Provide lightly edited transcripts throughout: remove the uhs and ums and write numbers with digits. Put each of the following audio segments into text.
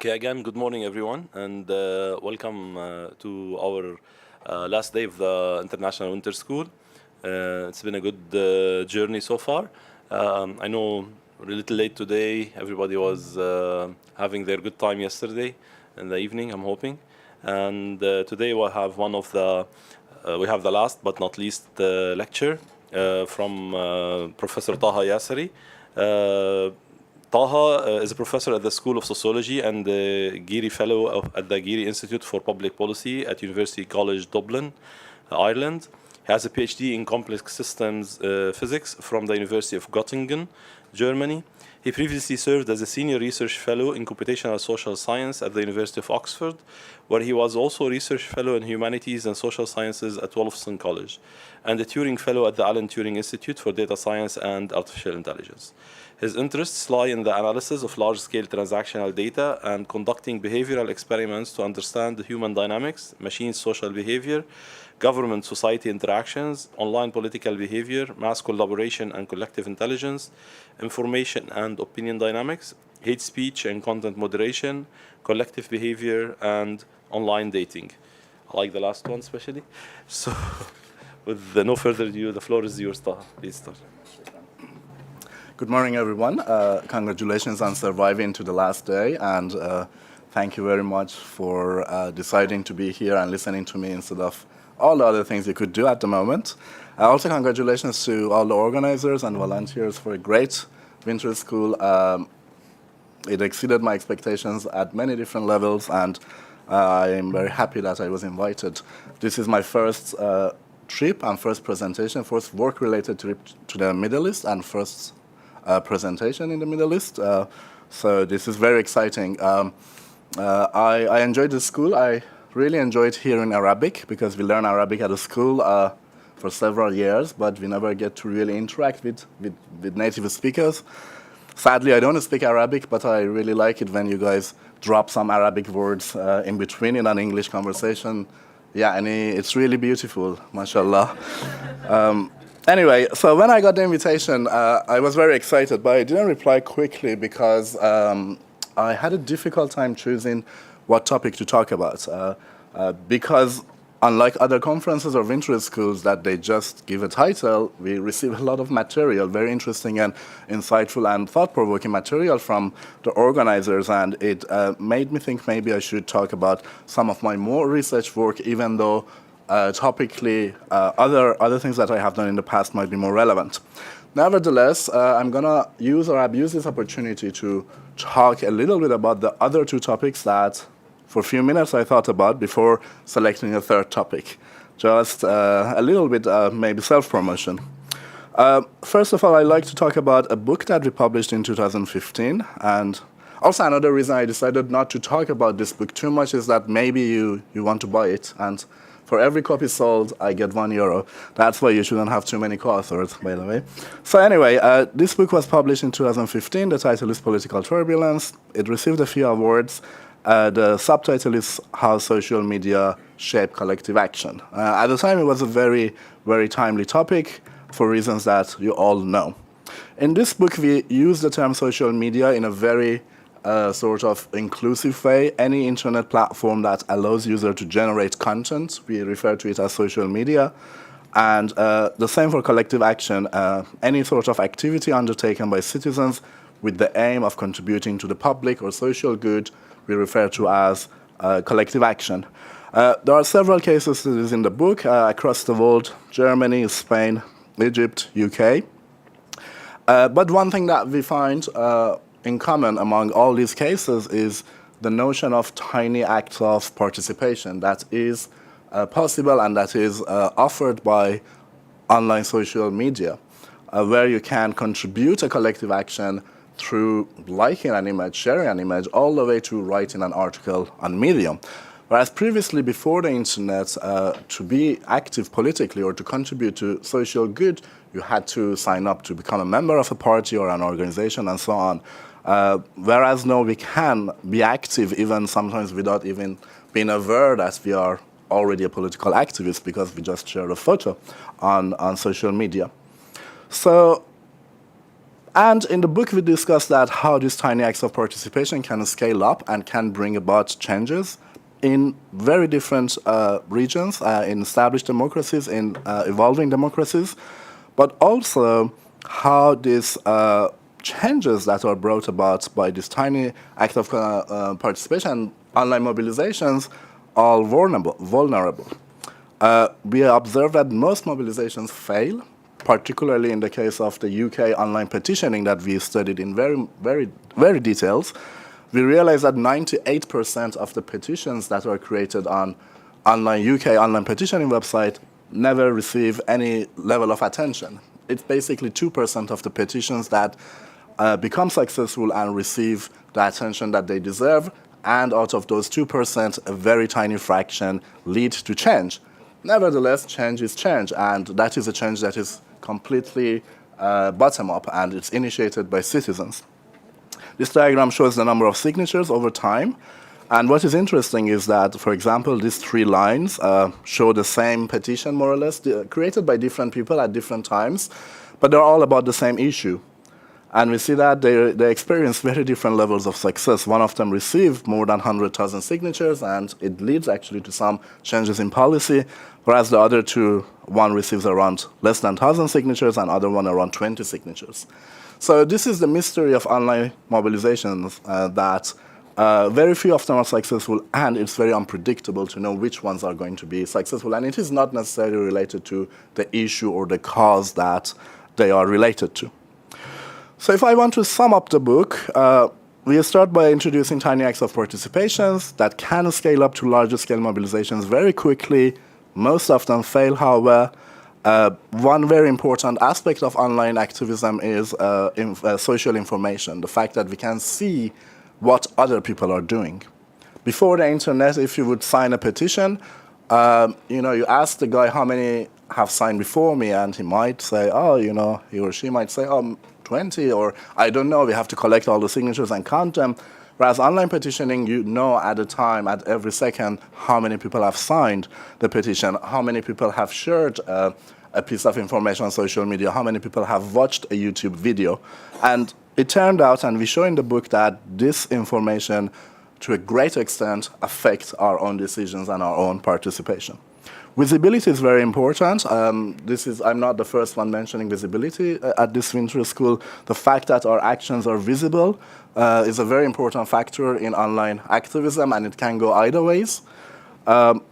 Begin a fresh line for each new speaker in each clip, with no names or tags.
Okay, again, good morning, everyone, and welcome to our last day of the International Winter School. It's been a good journey so far. I know we're a little late today. Everybody was having their good time yesterday in the evening, I'm hoping. And today we'll have we have the last but not least lecture from Professor Taha Yasseri. Taha is a professor at the School of Sociology and the Geary Fellow at the Geary Institute for Public Policy at University College Dublin, Ireland. He has a PhD in complex systems physics from the University of Göttingen, Germany. He previously served as a senior research fellow in computational social science at the University of Oxford, where he was also a research fellow in humanities and social sciences at Wolfson College, and a Turing Fellow at the Alan Turing Institute for Data Science and Artificial Intelligence. His interests lie in the analysis of large-scale transactional data and conducting behavioral experiments to understand the human dynamics, machine social behavior, government-society interactions, online political behavior, mass collaboration and collective intelligence, information and opinion dynamics, hate speech and content moderation, collective behavior, and online dating. I like the last one especially. So, with no further ado, the floor is yours, Taha. Please start.
Good morning, everyone. Congratulations on surviving to the last day, and thank you very much for deciding to be here and listening to me instead of all the other things you could do at the moment. Also, congratulations to all the organizers and volunteers for a great winter school. It exceeded my expectations at many different levels, and I am very happy that I was invited. This is my first trip and first presentation, first work-related trip to the Middle East, and first presentation in the Middle East. So this is very exciting. I enjoyed the school. I really enjoyed hearing Arabic because we learn Arabic at the school for several years, but we never get to really interact with native speakers. Sadly, I don't speak Arabic, but I really like it when you guys drop some Arabic words in between in an English conversation. Yeah, and it's really beautiful, mashallah. Anyway, so when I got the invitation, I was very excited, but I didn't reply quickly because I had a difficult time choosing what topic to talk about. Because unlike other conferences or winter schools that they just give a title, we receive a lot of material, very interesting and insightful and thought-provoking material from the organizers, and it made me think maybe I should talk about some of my more research work, even though topically, other things that I have done in the past might be more relevant. Nevertheless, I'm going to abuse this opportunity to talk a little bit about the other two topics that, for a few minutes, I thought about before selecting a third topic. Just a little bit, maybe self-promotion. First of all, I'd like to talk about a book that we published in 2015, and also another reason I decided not to talk about this book too much is that maybe you want to buy it, and for every copy sold, I get €1. That's why you shouldn't have too many co-authors, by the way. So anyway, this book was published in 2015. The title is Political Turbulence. It received a few awards. The subtitle is How Social Media Shape Collective Action. At the time, it was a very, very timely topic for reasons that you all know. In this book, we use the term social media in a very sort of inclusive way. Any internet platform that allows users to generate content, we refer to it as social media. And the same for collective action. Any sort of activity undertaken by citizens with the aim of contributing to the public or social good, we refer to as collective action. There are several case studies in the book across the world: Germany, Spain, Egypt, UK. But one thing that we find in common among all these cases is the notion of tiny acts of participation that is possible and that is offered by online social media, where you can contribute a collective action through liking an image, sharing an image, all the way to writing an article on Medium. Whereas previously, before the internet, to be active politically or to contribute to social good, you had to sign up to become a member of a party or an organization and so on. Whereas now we can be active even sometimes without even being aware that we are already a political activist because we just share a photo on social media. So And in the book, we discuss that how these tiny acts of participation can scale up and can bring about changes in very different regions, in established democracies, in evolving democracies, but also how these changes that are brought about by this tiny act of participation, online mobilizations, are vulnerable. We observe that most mobilizations fail, particularly in the case of the UK online petitioning that we studied in very details. We realized that 98% of the petitions that are created on UK online petitioning website never receive any level of attention. It's basically 2% of the petitions that become successful and receive the attention that they deserve, and out of those 2%, a very tiny fraction lead to change. Nevertheless, change is change, and that is a change that is completely bottom-up, and it's initiated by citizens. This diagram shows the number of signatures over time, and what is interesting is that, for example, these 3 lines show the same petition, more or less, created by different people at different times, but they're all about the same issue. And we see that they experience very different levels of success. One of them received more than 100,000 signatures, and it leads actually to some changes in policy, whereas the other 2, one receives around less than 1,000 signatures and other one around 20 signatures. So this is the mystery of online mobilizations, that very few of them are successful, and it's very unpredictable to know which ones are going to be successful. And it is not necessarily related to the issue or the cause that they are related to. So if I want to sum up the book, we start by introducing tiny acts of participations that can scale up to larger scale mobilizations very quickly. Most of them fail, however. One very important aspect of online activism is social information, the fact that we can see what other people are doing. Before the internet, if you would sign a petition, you ask the guy how many have signed before me, and he might say, he or she might say, 20, or I don't know, we have to collect all the signatures and count them. Whereas online petitioning, you know at a time, at every second, how many people have signed the petition, how many people have shared a piece of information on social media, how many people have watched a YouTube video. And it turned out, and we show in the book, that this information, to a great extent, affects our own decisions and our own participation. Visibility is very important. I'm not the first one mentioning visibility at this winter school. The fact that our actions are visible is a very important factor in online activism, and it can go either ways. The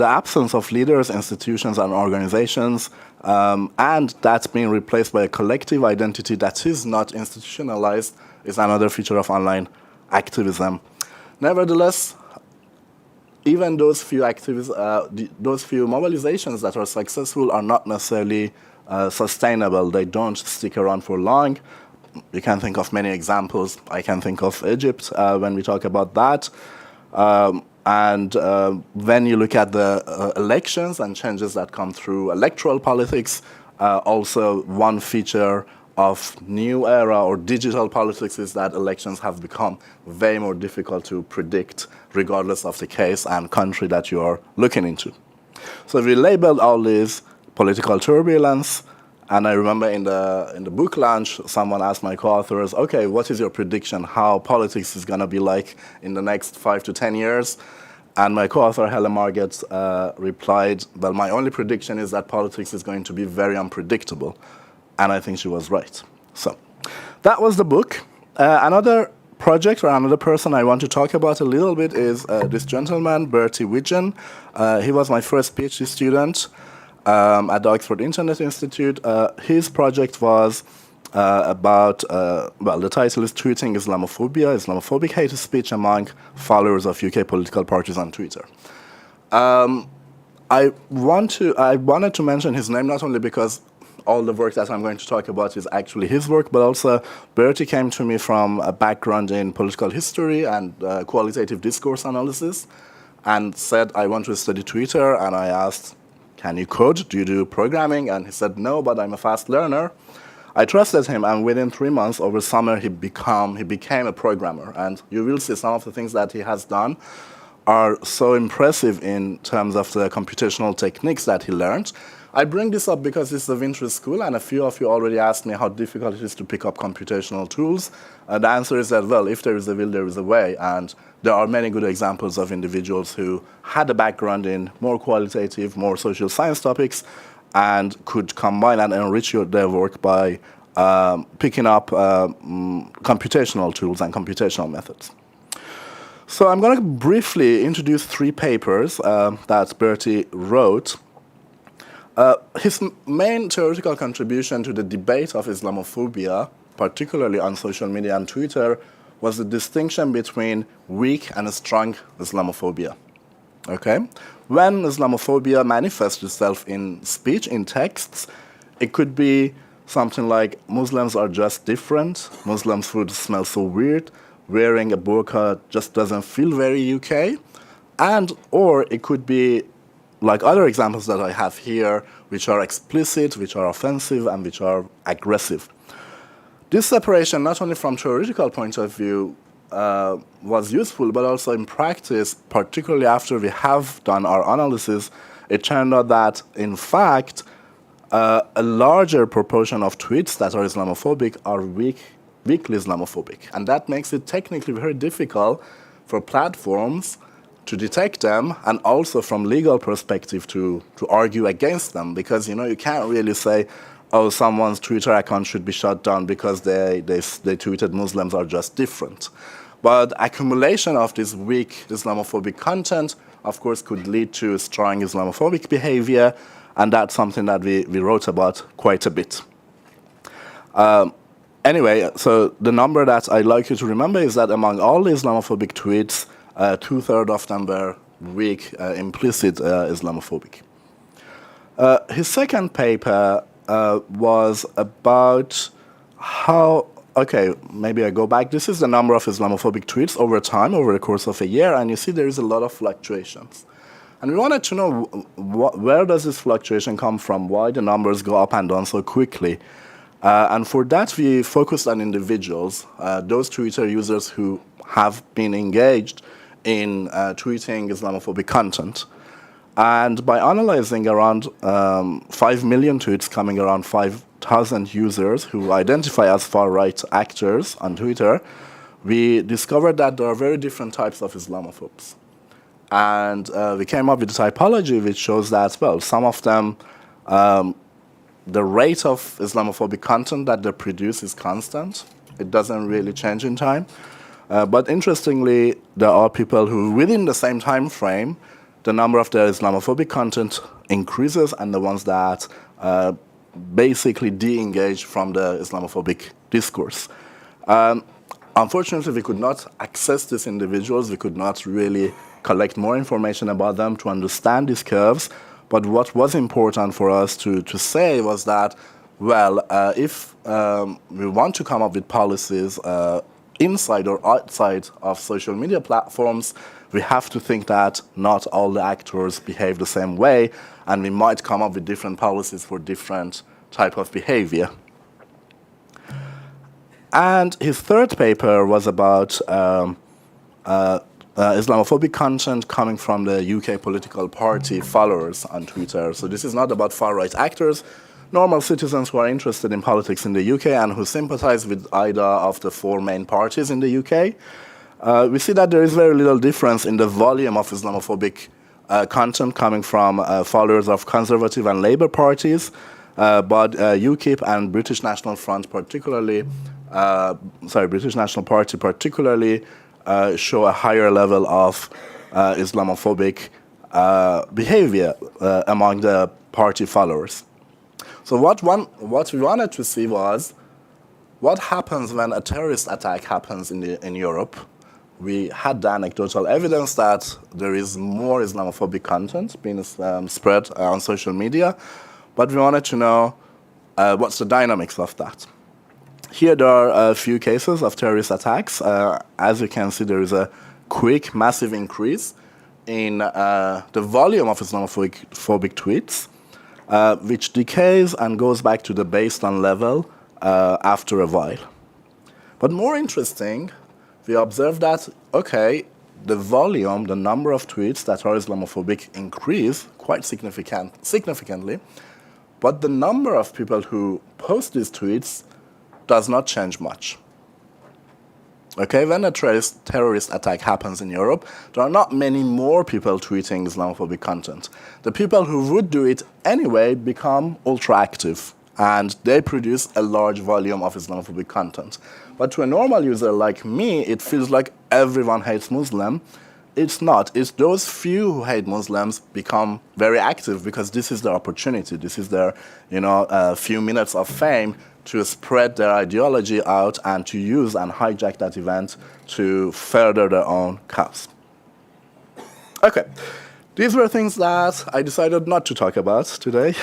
absence of leaders, institutions, and organizations, and that's being replaced by a collective identity that is not institutionalized, is another feature of online activism. Nevertheless, even those few mobilizations that are successful are not necessarily sustainable. They don't stick around for long. You can think of many examples. I can think of Egypt when we talk about that. And when you look at the elections and changes that come through electoral politics, also one feature of new era or digital politics is that elections have become way more difficult to predict, regardless of the case and country that you are looking into. So we labeled all this political turbulence, and I remember in the book launch, someone asked my co-authors, okay, what is your prediction how politics is going to be like in the next 5 to 10 years? And my co-author, Helen Marget, replied, well, my only prediction is that politics is going to be very unpredictable. And I think she was right. So that was the book. Another project or another person I want to talk about a little bit is this gentleman, Bertie Widgeon. He was my first PhD student at the Oxford Internet Institute. His project was about, the title is Tweeting Islamophobia, Islamophobic hate speech among followers of UK political parties on Twitter. I wanted to mention his name not only because all the work that I'm going to talk about is actually his work, but also Bertie came to me from a background in political history and qualitative discourse analysis and said, I want to study Twitter. And I asked, can you code? Do you do programming? And he said, no, but I'm a fast learner. I trusted him, and within 3 months, over summer, he became a programmer. And you will see some of the things that he has done are so impressive in terms of the computational techniques that he learned. I bring this up because it's of interest school, and a few of you already asked me how difficult it is to pick up computational tools. The answer is that, well, if there is a will, there is a way, and there are many good examples of individuals who had a background in more qualitative, more social science topics, and could combine and enrich their work by picking up computational tools and computational methods. So I'm going to briefly introduce 3 papers that Bertie wrote. His main theoretical contribution to the debate of Islamophobia, particularly on social media and Twitter, was the distinction between weak and strong Islamophobia. Okay? When Islamophobia manifests itself in speech, in texts, it could be something like Muslims are just different, Muslims' food smells so weird, wearing a burqa just doesn't feel very UK, or it could be like other examples that I have here, which are explicit, which are offensive, and which are aggressive. This separation, not only from theoretical point of view, was useful, but also in practice, particularly after we have done our analysis, it turned out that, in fact, a larger proportion of tweets that are Islamophobic are weakly Islamophobic. And that makes it technically very difficult for platforms to detect them, and also from legal perspective to argue against them, because you can't really say, oh, someone's Twitter account should be shut down because they tweeted Muslims are just different. But accumulation of this weak Islamophobic content, of course, could lead to strong Islamophobic behavior, and that's something that we wrote about quite a bit. Anyway, so the number that I'd like you to remember is that among all the Islamophobic tweets, 2/3 of them were weak, implicit Islamophobic. His second paper was about how, okay, maybe I go back. This is the number of Islamophobic tweets over time, over the course of a year, and you see there is a lot of fluctuations. And we wanted to know where does this fluctuation come from, why the numbers go up and down so quickly. And for that, we focused on individuals, those Twitter users who have been engaged in tweeting Islamophobic content. And by analyzing around 5 million tweets coming around 5,000 users who identify as far-right actors on Twitter, we discovered that there are very different types of Islamophobes. And we came up with a typology which shows that, well, some of them, the rate of Islamophobic content that they produce is constant. It doesn't really change in time. But interestingly, there are people who, within the same time frame, the number of their Islamophobic content increases, and the ones that basically de-engage from the Islamophobic discourse. Unfortunately, we could not access these individuals. We could not really collect more information about them to understand these curves. But what was important for us to say was that, well, if we want to come up with policies inside or outside of social media platforms, we have to think that not all the actors behave the same way, and we might come up with different policies for different type of behavior. And his third paper was about Islamophobic content coming from the UK political party followers on Twitter. So this is not about far-right actors, normal citizens who are interested in politics in the UK and who sympathize with either of the 4 main parties in the UK. We see that there is very little difference in the volume of Islamophobic content coming from followers of Conservative and Labour parties, but UKIP and British National Front particularly, British National Party particularly show a higher level of Islamophobic behavior among the party followers. So what we wanted to see was what happens when a terrorist attack happens in Europe. We had the anecdotal evidence that there is more Islamophobic content being spread on social media, but we wanted to know what's the dynamics of that. Here there are a few cases of terrorist attacks. As you can see, there is a quick, massive increase in the volume of Islamophobic tweets, which decays and goes back to the baseline level after a while. But more interesting, we observe that, okay, the volume, the number of tweets that are Islamophobic increase quite significantly, but the number of people who post these tweets does not change much. Okay, when a terrorist attack happens in Europe, there are not many more people tweeting Islamophobic content. The people who would do it anyway become ultra-active, and they produce a large volume of Islamophobic content. But to a normal user like me, it feels like everyone hates Muslim. It's not. It's those few who hate Muslims become very active because this is their opportunity. This is their, few minutes of fame to spread their ideology out and to use and hijack that event to further their own cause. Okay, these were things that I decided not to talk about today.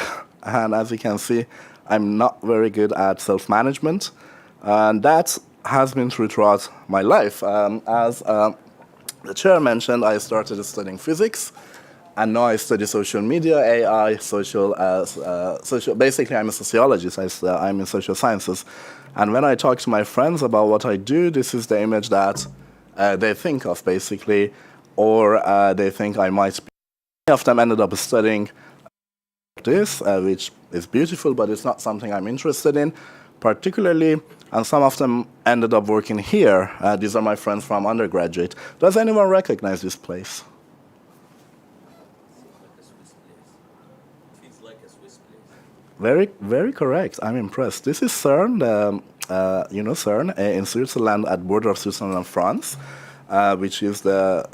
And as you can see, I'm not very good at self-management. And that has been true throughout my life. As the chair mentioned, I started studying physics. And now I study social media, AI, social. Basically, I'm a sociologist. I'm in social sciences. And when I talk to my friends about what I do, this is the image that they think of, basically, or they think I might be. Many of them ended up studying this, which is beautiful, but it's not something I'm interested in, particularly. And some of them ended up working here. These are my friends from undergraduate. Does anyone recognize this place? Very, very correct. I'm impressed. This is CERN, CERN in Switzerland, at border of Switzerland and France, which is the,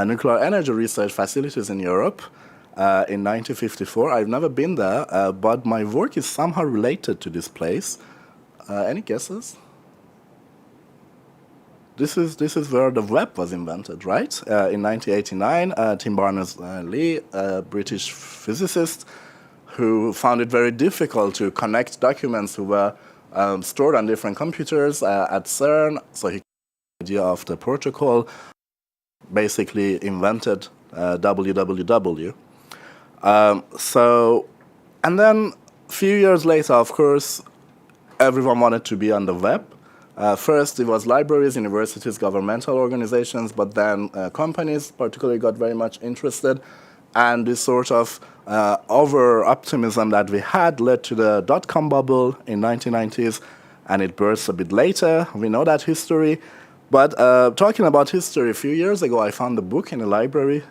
nuclear energy research facilities in Europe. In 1954, I've never been there, but my work is somehow related to this place. Any guesses? This is where the web was invented, right? In 1989, Tim Berners-Lee, a British physicist, who found it very difficult to connect documents who were stored on different computers at CERN. So he got the idea of the protocol, basically invented www. And then a few years later, of course, everyone wanted to be on the web. First, it was libraries, universities, governmental organizations, but then companies particularly got very much interested. And this sort of over-optimism that we had led to the dot-com bubble in 1990s, and it burst a bit later. We know that history. But talking about history, a few years ago, I found a book in a library,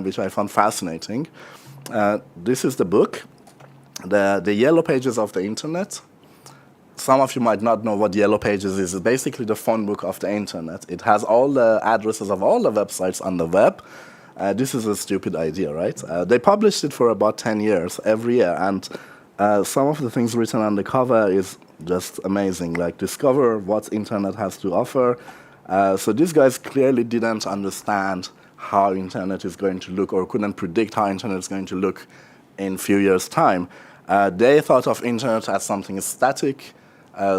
which I found fascinating. This is the book, the Yellow Pages of the Internet. Some of you might not know what Yellow Pages is. It's basically the phone book of the Internet. It has all the addresses of all the websites on the web. This is a stupid idea, right? They published it for about 10 years, every year, and some of the things written on the cover is just amazing, like discover what Internet has to offer. So these guys clearly didn't understand how Internet is going to look, or couldn't predict how Internet is going to look in a few years' time. They thought of Internet as something static,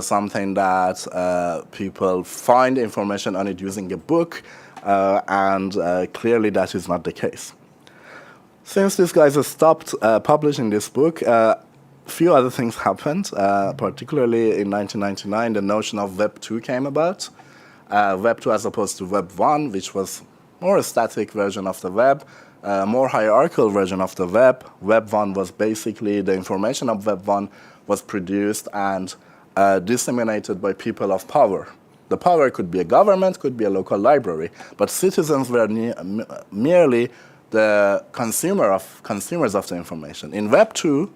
something that people find information on it using a book, and clearly that is not the case. Since these guys have stopped publishing this book, few other things happened. Particularly in 1999, the notion of Web 2 came about. Web 2 as opposed to Web 1, which was more a static version of the web, more hierarchical version of the web. Web 1 was basically the information of Web 1 was produced and disseminated by people of power. The power could be a government, could be a local library, but citizens were merely the consumers of the information. In Web 2,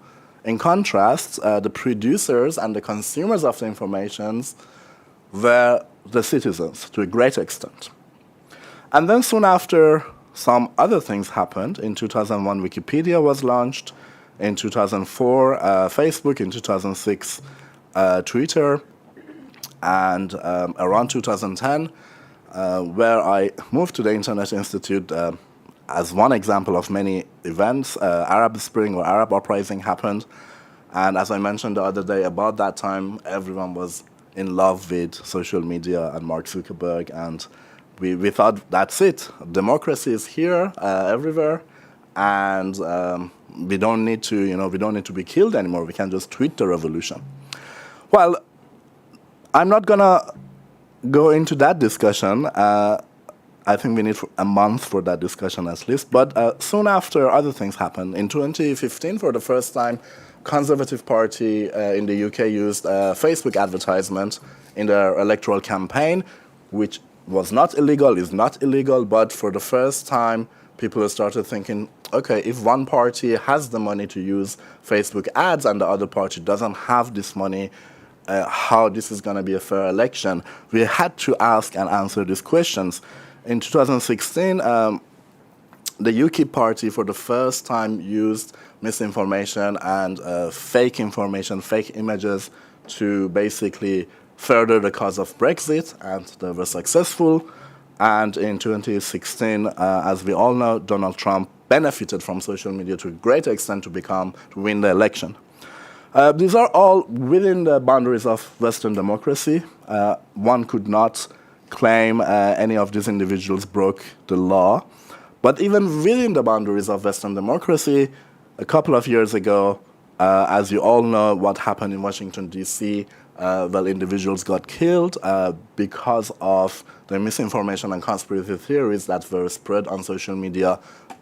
in contrast, the producers and the consumers of the information were the citizens to a great extent. And then soon after, some other things happened. In 2001, Wikipedia was launched. In 2004, Facebook. In 2006, Twitter. And around 2010, where I moved to the Internet Institute as one example of many events, Arab Spring or Arab Uprising happened. And as I mentioned the other day, about that time, everyone was in love with social media and Mark Zuckerberg, and we thought that's it. Democracy is here, everywhere, and we don't need to be killed anymore. We can just tweet the revolution. Well, I'm not gonna go into that discussion. I think we need a month for that discussion at least. But soon after, other things happened. In 2015, for the first time, Conservative Party in the UK used Facebook advertisement in their electoral campaign, which was not illegal, is not illegal, but for the first time, people started thinking, okay, if one party has the money to use Facebook ads and the other party doesn't have this money, how this is going to be a fair election? We had to ask and answer these questions. In 2016, the UKIP party for the first time used misinformation and fake information, fake images to basically further the cause of Brexit, and they were successful. And in 2016, as we all know, Donald Trump benefited from social media to a great extent to win the election. These are all within the boundaries of Western democracy. One could not claim any of these individuals broke the law. But even within the boundaries of Western democracy, a couple of years ago, as you all know, what happened in Washington, D.C., individuals got killed because of the misinformation and conspiracy theories that were spread on social media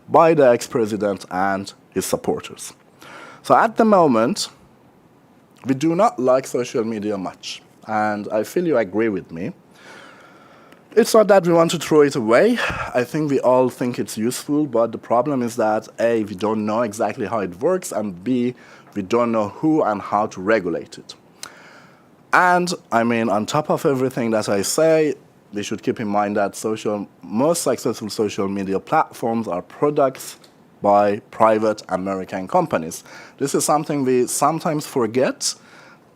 by the ex-president and his supporters. So at the moment, we do not like social media much, and I feel you agree with me. It's not that we want to throw it away. I think we all think it's useful, but the problem is that A, we don't know exactly how it works, and B, we don't know who and how to regulate it. And, I mean, on top of everything that I say, we should keep in mind that most successful social media platforms are products by private American companies. This is something we sometimes forget,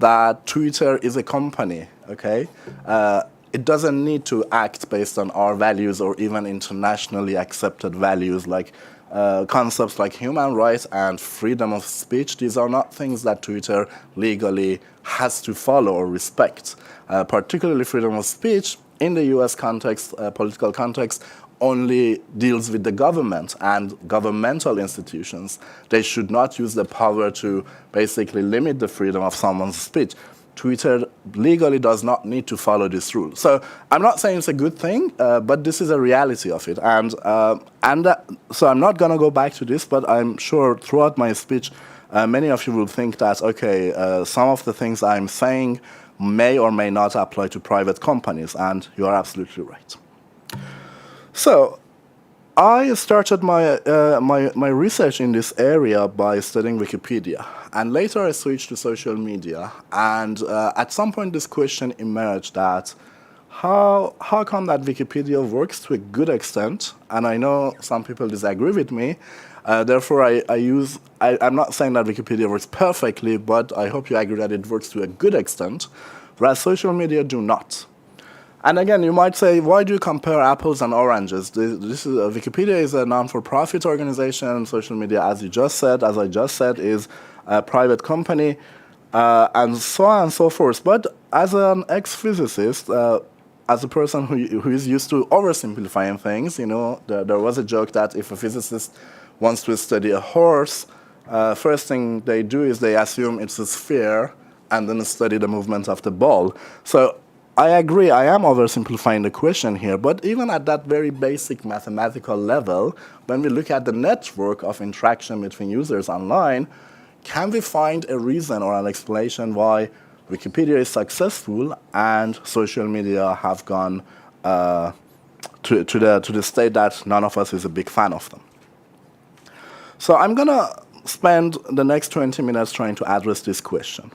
that Twitter is a company, okay? It doesn't need to act based on our values or even internationally accepted values like concepts like human rights and freedom of speech. These are not things that Twitter legally has to follow or respect. Particularly freedom of speech in the US context, political context, only deals with the government and governmental institutions. They should not use the power to basically limit the freedom of someone's speech. Twitter legally does not need to follow this rule. So I'm not saying it's a good thing, but this is a reality of it. And so I'm not going to go back to this, but I'm sure throughout my speech, many of you will think that, okay, some of the things I'm saying may or may not apply to private companies, and you are absolutely right. So I started my research in this area by studying Wikipedia, and later I switched to social media. And at some point, this question emerged: that how come that Wikipedia works to a good extent? And I know some people disagree with me. Therefore, I'm not saying that Wikipedia works perfectly, but I hope you agree that it works to a good extent, whereas social media do not. And again, you might say, why do you compare apples and oranges? Wikipedia is a non-for-profit organization. Social media, as I just said, is a private company, and so on and so forth. But as an ex-physicist, as a person who is used to oversimplifying things, you know, there was a joke that if a physicist wants to study a horse, first thing they do is they assume it's a sphere and then study the movement of the ball. So I agree, I am oversimplifying the question here, but even at that very basic mathematical level, when we look at the network of interaction between users online, can we find a reason or an explanation why Wikipedia is successful and social media have gone to the state that none of us is a big fan of them? So I'm going to spend the next 20 minutes trying to address this question.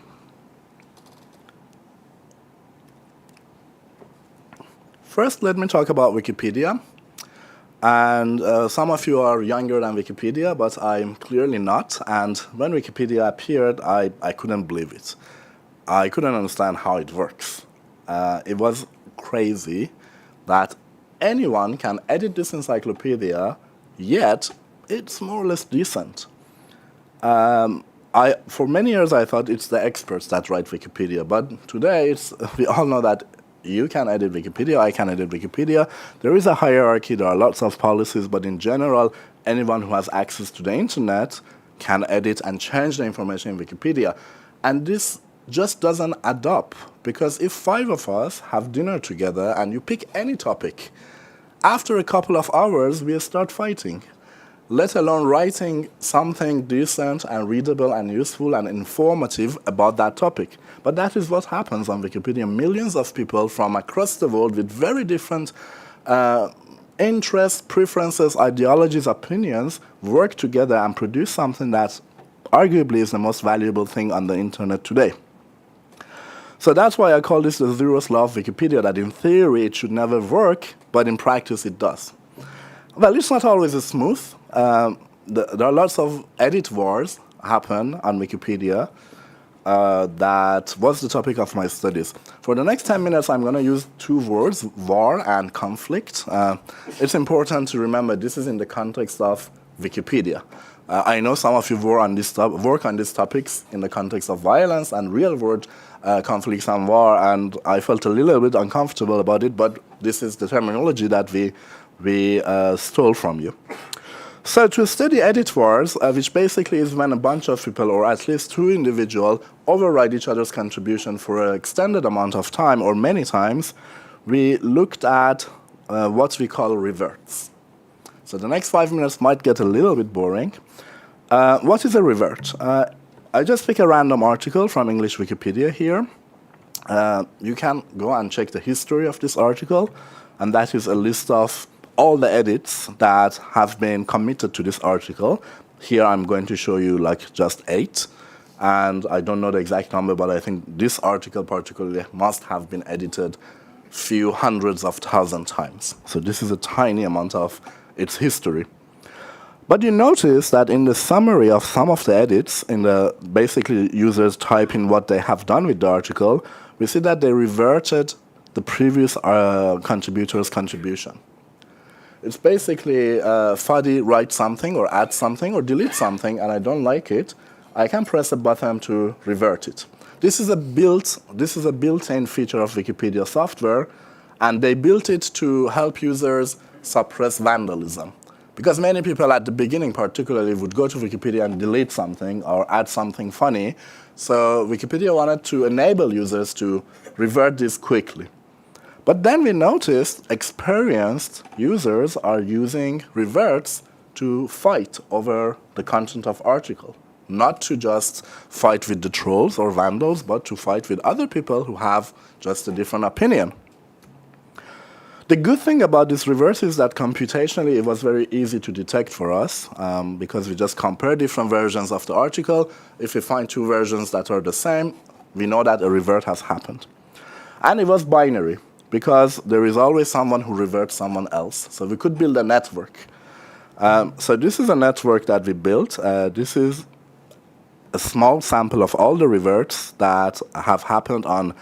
First, let me talk about Wikipedia. And some of you are younger than Wikipedia, but I'm clearly not. And when Wikipedia appeared, I couldn't believe it. I couldn't understand how it works. It was crazy that anyone can edit this encyclopedia, yet it's more or less decent. For many years, I thought it's the experts that write Wikipedia, but today we all know that you can edit Wikipedia, I can edit Wikipedia. There is a hierarchy, there are lots of policies, but in general, anyone who has access to the internet can edit and change the information in Wikipedia. And this just doesn't add up, because if 5 of us have dinner together and you pick any topic, after a couple of hours, we start fighting, let alone writing something decent and readable and useful and informative about that topic. But that is what happens on Wikipedia. Millions of people from across the world with very different interests, preferences, ideologies, opinions work together and produce something that arguably is the most valuable thing on the internet today. So that's why I call this the zeroth law of Wikipedia, that in theory it should never work, but in practice it does. Well, it's not always smooth. There are lots of edit wars happen on Wikipedia. That was the topic of my studies. For the next 10 minutes, I'm going to use two words, war and conflict. It's important to remember this is in the context of Wikipedia. I know some of you work on these topics in the context of violence and real-world conflicts and war, and I felt a little bit uncomfortable about it, but this is the terminology that we stole from you. So to study edit wars, which basically is when a bunch of people, or at least two individuals, override each other's contribution for an extended amount of time, or many times, we looked at what we call reverts. So the next 5 minutes might get a little bit boring. What is a revert? I just pick a random article from English Wikipedia here. You can go and check the history of this article, and that is a list of all the edits that have been committed to this article. Here I'm going to show you like just 8, and I don't know the exact number, but I think this article particularly must have been edited few hundreds of thousand times. So this is a tiny amount of its history. But you notice that in the summary of some of the edits, in the basically users type in what they have done with the article, we see that they reverted the previous contributor's contribution. It's basically Fadi writes something or adds something or deletes something, and I don't like it. I can press a button to revert it. This is a built-in feature of Wikipedia software, and they built it to help users suppress vandalism. Because many people at the beginning particularly would go to Wikipedia and delete something or add something funny. So Wikipedia wanted to enable users to revert this quickly. But then we noticed experienced users are using reverts to fight over the content of article. Not to just fight with the trolls or vandals, but to fight with other people who have just a different opinion. The good thing about this reverse is that computationally it was very easy to detect for us because we just compare different versions of the article. If we find two versions that are the same, we know that a revert has happened. And it was binary because there is always someone who reverts someone else. So we could build a network. So this is a network that we built. This is a small sample of all the reverts that have happened on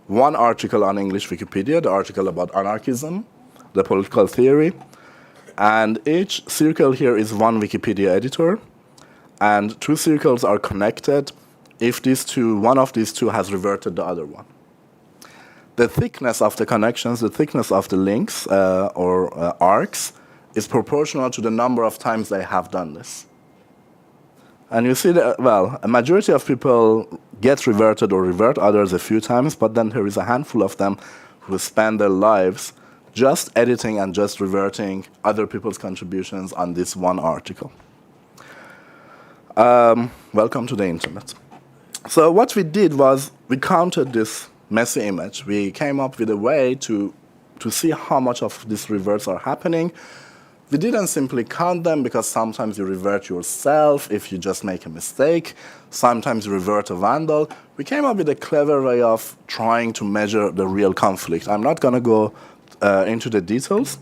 one article on English Wikipedia, the article about anarchism, the political theory, and each circle here is one Wikipedia editor, and two circles are connected if one of these two has reverted the other one. The thickness of the connections, the thickness of the links or arcs is proportional to the number of times they have done this. And you see that, well, a majority of people get reverted or revert others a few times, but then there is a handful of them who spend their lives just editing and just reverting other people's contributions on this one article. Welcome to the internet. So what we did was we counted this messy image. We came up with a way to see how much of these reverts are happening. We didn't simply count them because sometimes you revert yourself if you just make a mistake. Sometimes you revert a vandal. We came up with a clever way of trying to measure the real conflict. I'm not going to go into the details,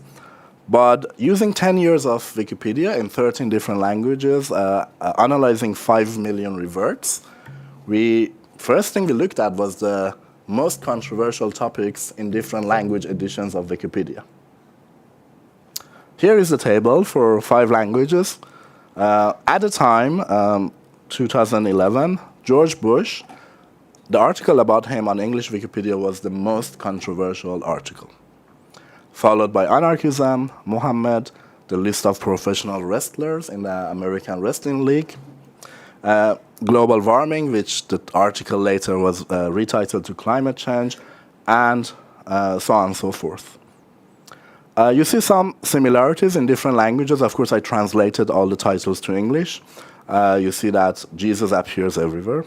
but using 10 years of Wikipedia in 13 different languages, analyzing 5 million reverts, first thing we looked at was the most controversial topics in different language editions of Wikipedia. Here is the table for 5 languages. At the time, 2011, George Bush, the article about him on English Wikipedia was the most controversial article, followed by anarchism, Muhammad, the list of professional wrestlers in the American Wrestling League, global warming, which the article later was retitled to climate change, and so on and so forth. You see some similarities in different languages. Of course, I translated all the titles to English. You see that Jesus appears everywhere.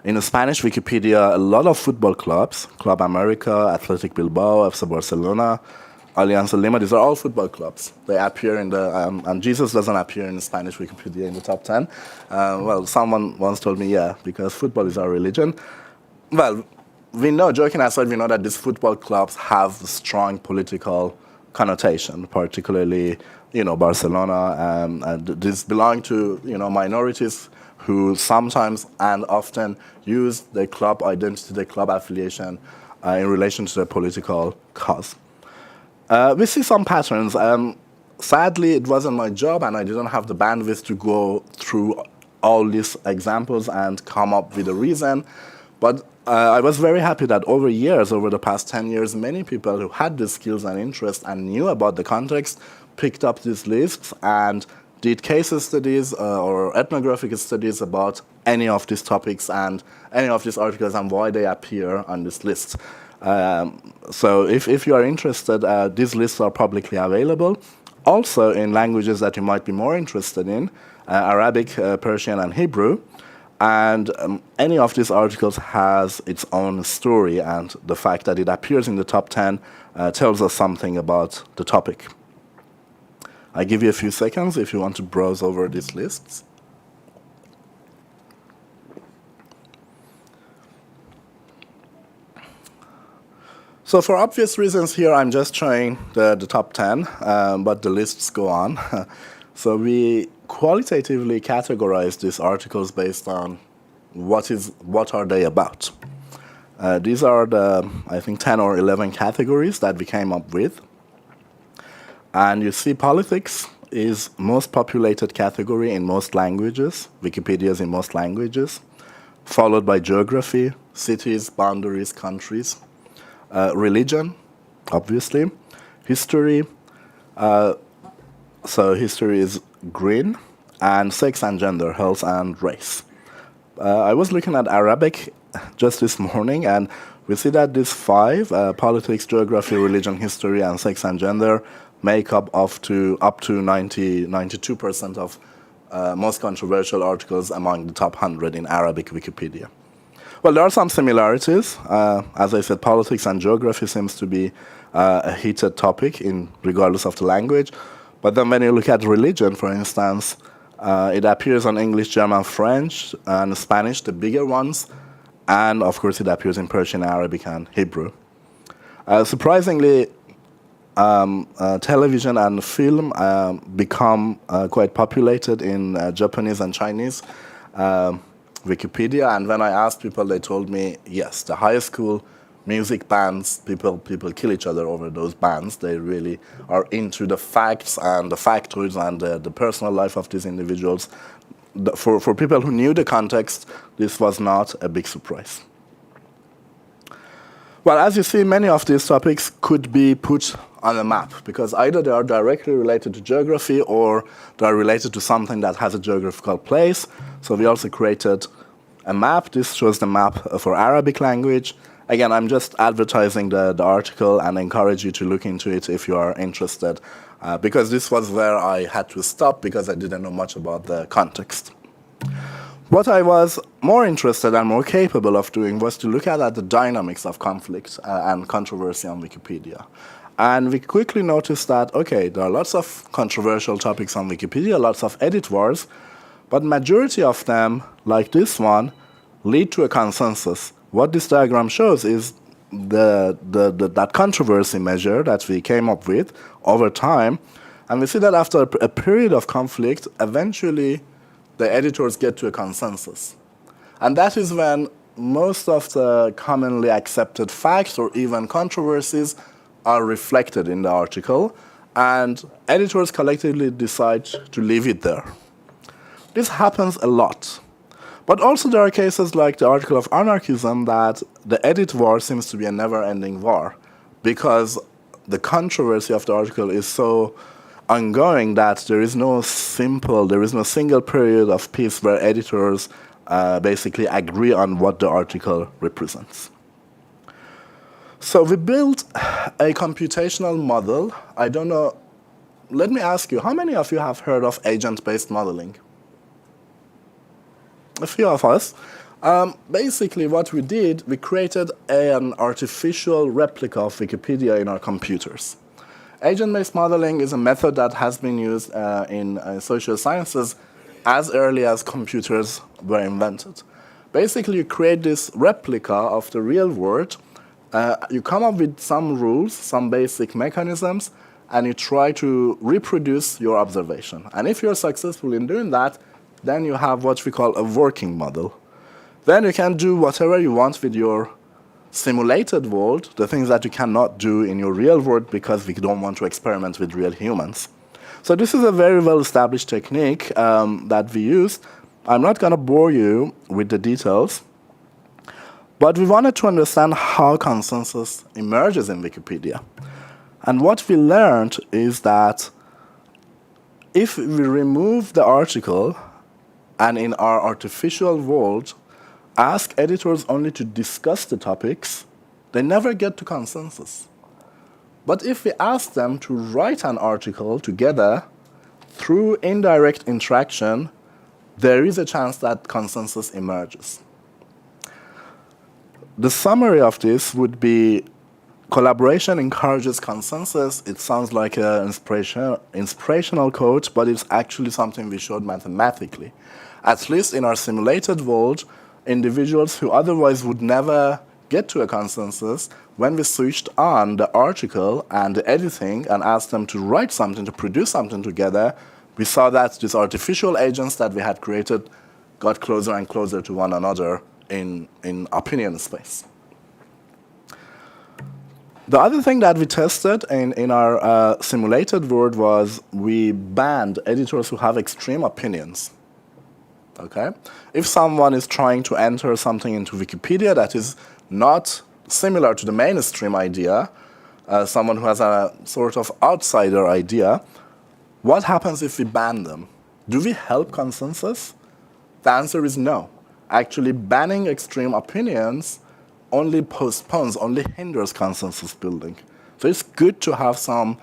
In the Spanish Wikipedia, a lot of football clubs, Club America, Athletic Bilbao, FC Barcelona, Alianza Lima, these are all football clubs. They appear in the, and Jesus doesn't appear in the Spanish Wikipedia in the top 10. Well, someone once told me, yeah, because football is our religion. Well, we know, joking aside, we know that these football clubs have strong political connotation, particularly, Barcelona, and these belong to, minorities who sometimes and often use their club identity, their club affiliation in relation to their political cause. We see some patterns. Sadly, it wasn't my job, and I didn't have the bandwidth to go through all these examples and come up with a reason. But I was very happy that over the past 10 years, many people who had the skills and interest and knew about the context picked up these lists and did case studies or ethnographic studies about any of these topics and any of these articles and why they appear on this list. So if you are interested, these lists are publicly available. Also in languages that you might be more interested in, Arabic, Persian, and Hebrew. And any of these articles has its own story, and the fact that it appears in the top 10 tells us something about the topic. I give you a few seconds if you want to browse over these lists. So for obvious reasons here, I'm just showing the top 10, but the lists go on. So we qualitatively categorize these articles based on what are they about. These are the, I think, 10 or 11 categories that we came up with. And you see politics is most populated category in most languages, Wikipedia's in most languages, followed by geography, cities, boundaries, countries, religion, obviously, history, so history is green, and sex and gender, health and race. I was looking at Arabic just this morning, and we see that these 5, politics, geography, religion, history, and sex and gender, make up to 92% of most controversial articles among the top 100 in Arabic Wikipedia. Well, there are some similarities. As I said, politics and geography seems to be a heated topic regardless of the language. But then when you look at religion, for instance, it appears on English, German, French, and Spanish, the bigger ones. And, of course, it appears in Persian, Arabic, and Hebrew. Surprisingly, television and film become quite populated in Japanese and Chinese Wikipedia. And when I asked people, they told me, yes, the high school music bands, people kill each other over those bands. They really are into the facts and the factoids and the personal life of these individuals. For people who knew the context, this was not a big surprise. Well, as you see, many of these topics could be put on a map, because either they are directly related to geography or they are related to something that has a geographical place. So we also created a map. This shows the map for Arabic language. Again, I'm just advertising the article and encourage you to look into it if you are interested, because this was where I had to stop because I didn't know much about the context. What I was more interested and more capable of doing was to look at the dynamics of conflict and controversy on Wikipedia. And we quickly noticed that, okay, there are lots of controversial topics on Wikipedia, lots of edit wars, but majority of them, like this one, lead to a consensus. What this diagram shows is that controversy measure that we came up with over time, and we see that after a period of conflict, eventually the editors get to a consensus. And that is when most of the commonly accepted facts or even controversies are reflected in the article, and editors collectively decide to leave it there. This happens a lot. But also there are cases like the article of anarchism that the edit war seems to be a never-ending war, because the controversy of the article is so ongoing that there is no single period of peace where editors basically agree on what the article represents. So we built a computational model. I don't know, let me ask you, how many of you have heard of agent-based modeling? A few of us. Basically, what we did, we created an artificial replica of Wikipedia in our computers. Agent-based modeling is a method that has been used in social sciences as early as computers were invented. Basically, you create this replica of the real world. You come up with some rules, some basic mechanisms, and you try to reproduce your observation. And if you're successful in doing that, then you have what we call a working model. Then you can do whatever you want with your simulated world, the things that you cannot do in your real world because we don't want to experiment with real humans. So this is a very well-established technique that we use. I'm not going to bore you with the details, but we wanted to understand how consensus emerges in Wikipedia. And what we learned is that if we remove the article and in our artificial world ask editors only to discuss the topics, they never get to consensus. But if we ask them to write an article together through indirect interaction, there is a chance that consensus emerges. The summary of this would be collaboration encourages consensus. It sounds like an inspirational quote, but it's actually something we showed mathematically. At least in our simulated world, individuals who otherwise would never get to a consensus, when we switched on the article and the editing and asked them to write something, to produce something together, we saw that these artificial agents that we had created got closer and closer to one another in opinion space. The other thing that we tested in our simulated world was we banned editors who have extreme opinions. Okay? If someone is trying to enter something into Wikipedia that is not similar to the mainstream idea, someone who has a sort of outsider idea, what happens if we ban them? Do we help consensus? The answer is no. Actually, banning extreme opinions only postpones, only hinders consensus building. So it's good to have some,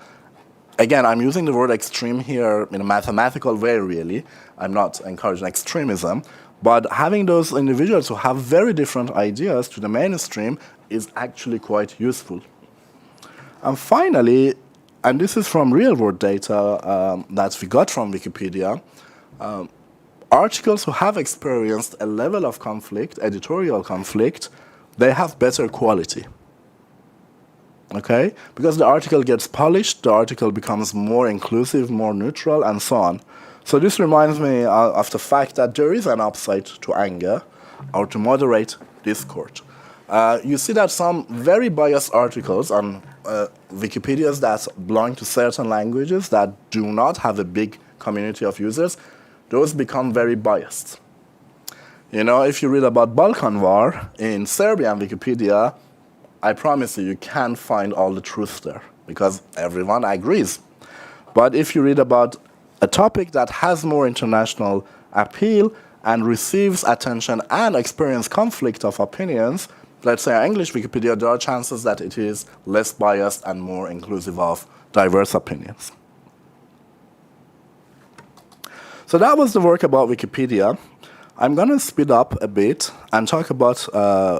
again, I'm using the word extreme here in a mathematical way, really. I'm not encouraging extremism, but having those individuals who have very different ideas to the mainstream is actually quite useful. And finally, and this is from real-world data that we got from Wikipedia, articles who have experienced a level of conflict, editorial conflict, they have better quality. Okay? Because the article gets polished, the article becomes more inclusive, more neutral, and so on. So this reminds me of the fact that there is an upside to anger or to moderate discourse. You see that some very biased articles on Wikipedias that belong to certain languages that do not have a big community of users, those become very biased. You know, if you read about Balkan War in Serbian Wikipedia, I promise you, you can't find all the truth there because everyone agrees. But if you read about a topic that has more international appeal and receives attention and experience conflict of opinions, let's say English Wikipedia, there are chances that it is less biased and more inclusive of diverse opinions. So that was the work about Wikipedia. I'm going to speed up a bit and talk about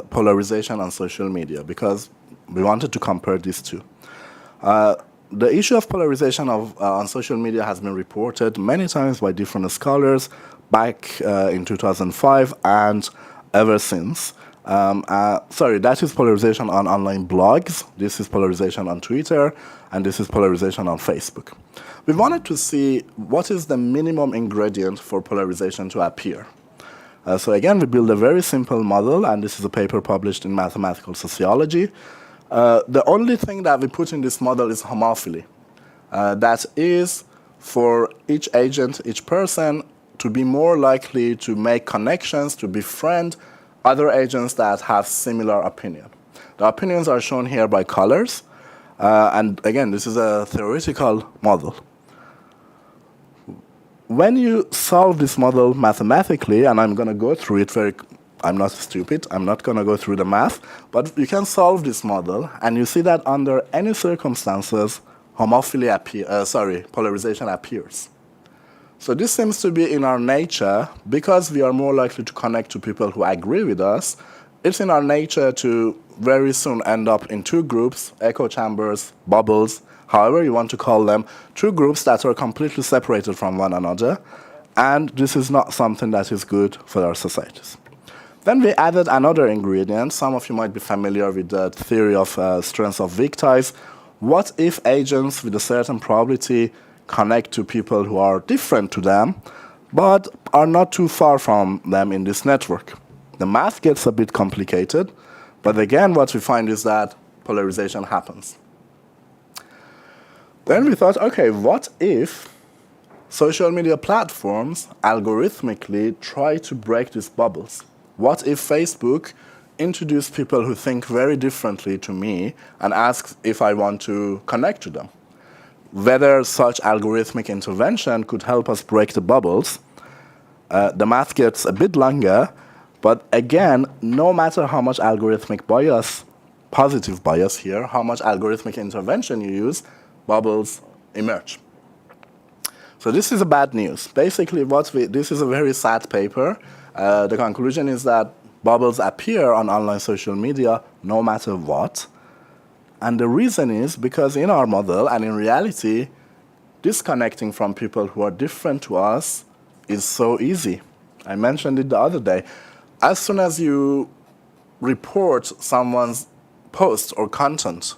polarization on social media because we wanted to compare these two. The issue of polarization on social media has been reported many times by different scholars back in 2005 and ever since. Sorry, that is polarization on online blogs, this is polarization on Twitter, and this is polarization on Facebook. We wanted to see what is the minimum ingredient for polarization to appear. So again, we built a very simple model, and this is a paper published in Mathematical Sociology. The only thing that we put in this model is homophily. That is for each agent, each person, to be more likely to make connections, to befriend other agents that have similar opinion. The opinions are shown here by colors. And again, this is a theoretical model. When you solve this model mathematically, and I'm going to go through it very I'm not stupid. I'm not going to go through the math. But you can solve this model, and you see that under any circumstances, polarization appears. So this seems to be in our nature. Because we are more likely to connect to people who agree with us, it's in our nature to very soon end up in two groups, echo chambers, bubbles, however you want to call them, two groups that are completely separated from one another. And this is not something that is good for our societies. Then we added another ingredient. Some of you might be familiar with the theory of strengths of weak ties. What if agents with a certain probability connect to people who are different to them, but are not too far from them in this network? The math gets a bit complicated, but again, what we find is that polarization happens. Then we thought, okay, what if social media platforms algorithmically try to break these bubbles? What if Facebook introduced people who think very differently to me and asks if I want to connect to them? Whether such algorithmic intervention could help us break the bubbles. The math gets a bit longer, but again, no matter how much algorithmic bias, positive bias here, how much algorithmic intervention you use, bubbles emerge. So this is a bad news. Basically, this is a very sad paper. The conclusion is that bubbles appear on online social media no matter what. And the reason is because in our model and in reality, disconnecting from people who are different to us is so easy. I mentioned it the other day. As soon as you report someone's post or content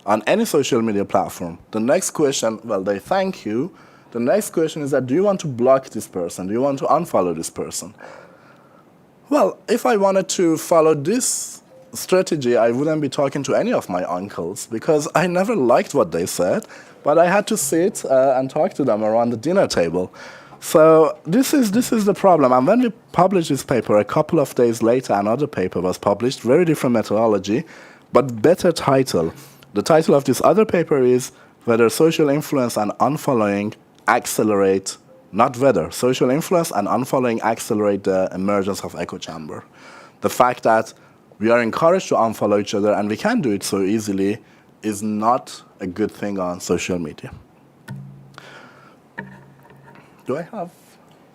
on any social media platform, the next question, well, they thank you. The next question is that, do you want to block this person? Do you want to unfollow this person? Well, if I wanted to follow this strategy, I wouldn't be talking to any of my uncles because I never liked what they said, but I had to sit and talk to them around the dinner table. So this is the problem. And when we published this paper, a couple of days later, another paper was published, very different methodology, but better title. The title of this other paper is Whether Social Influence and Unfollowing Accelerate, not whether, social influence and unfollowing accelerate the emergence of echo chamber. The fact that we are encouraged to unfollow each other and we can do it so easily is not a good thing on social media. Do I have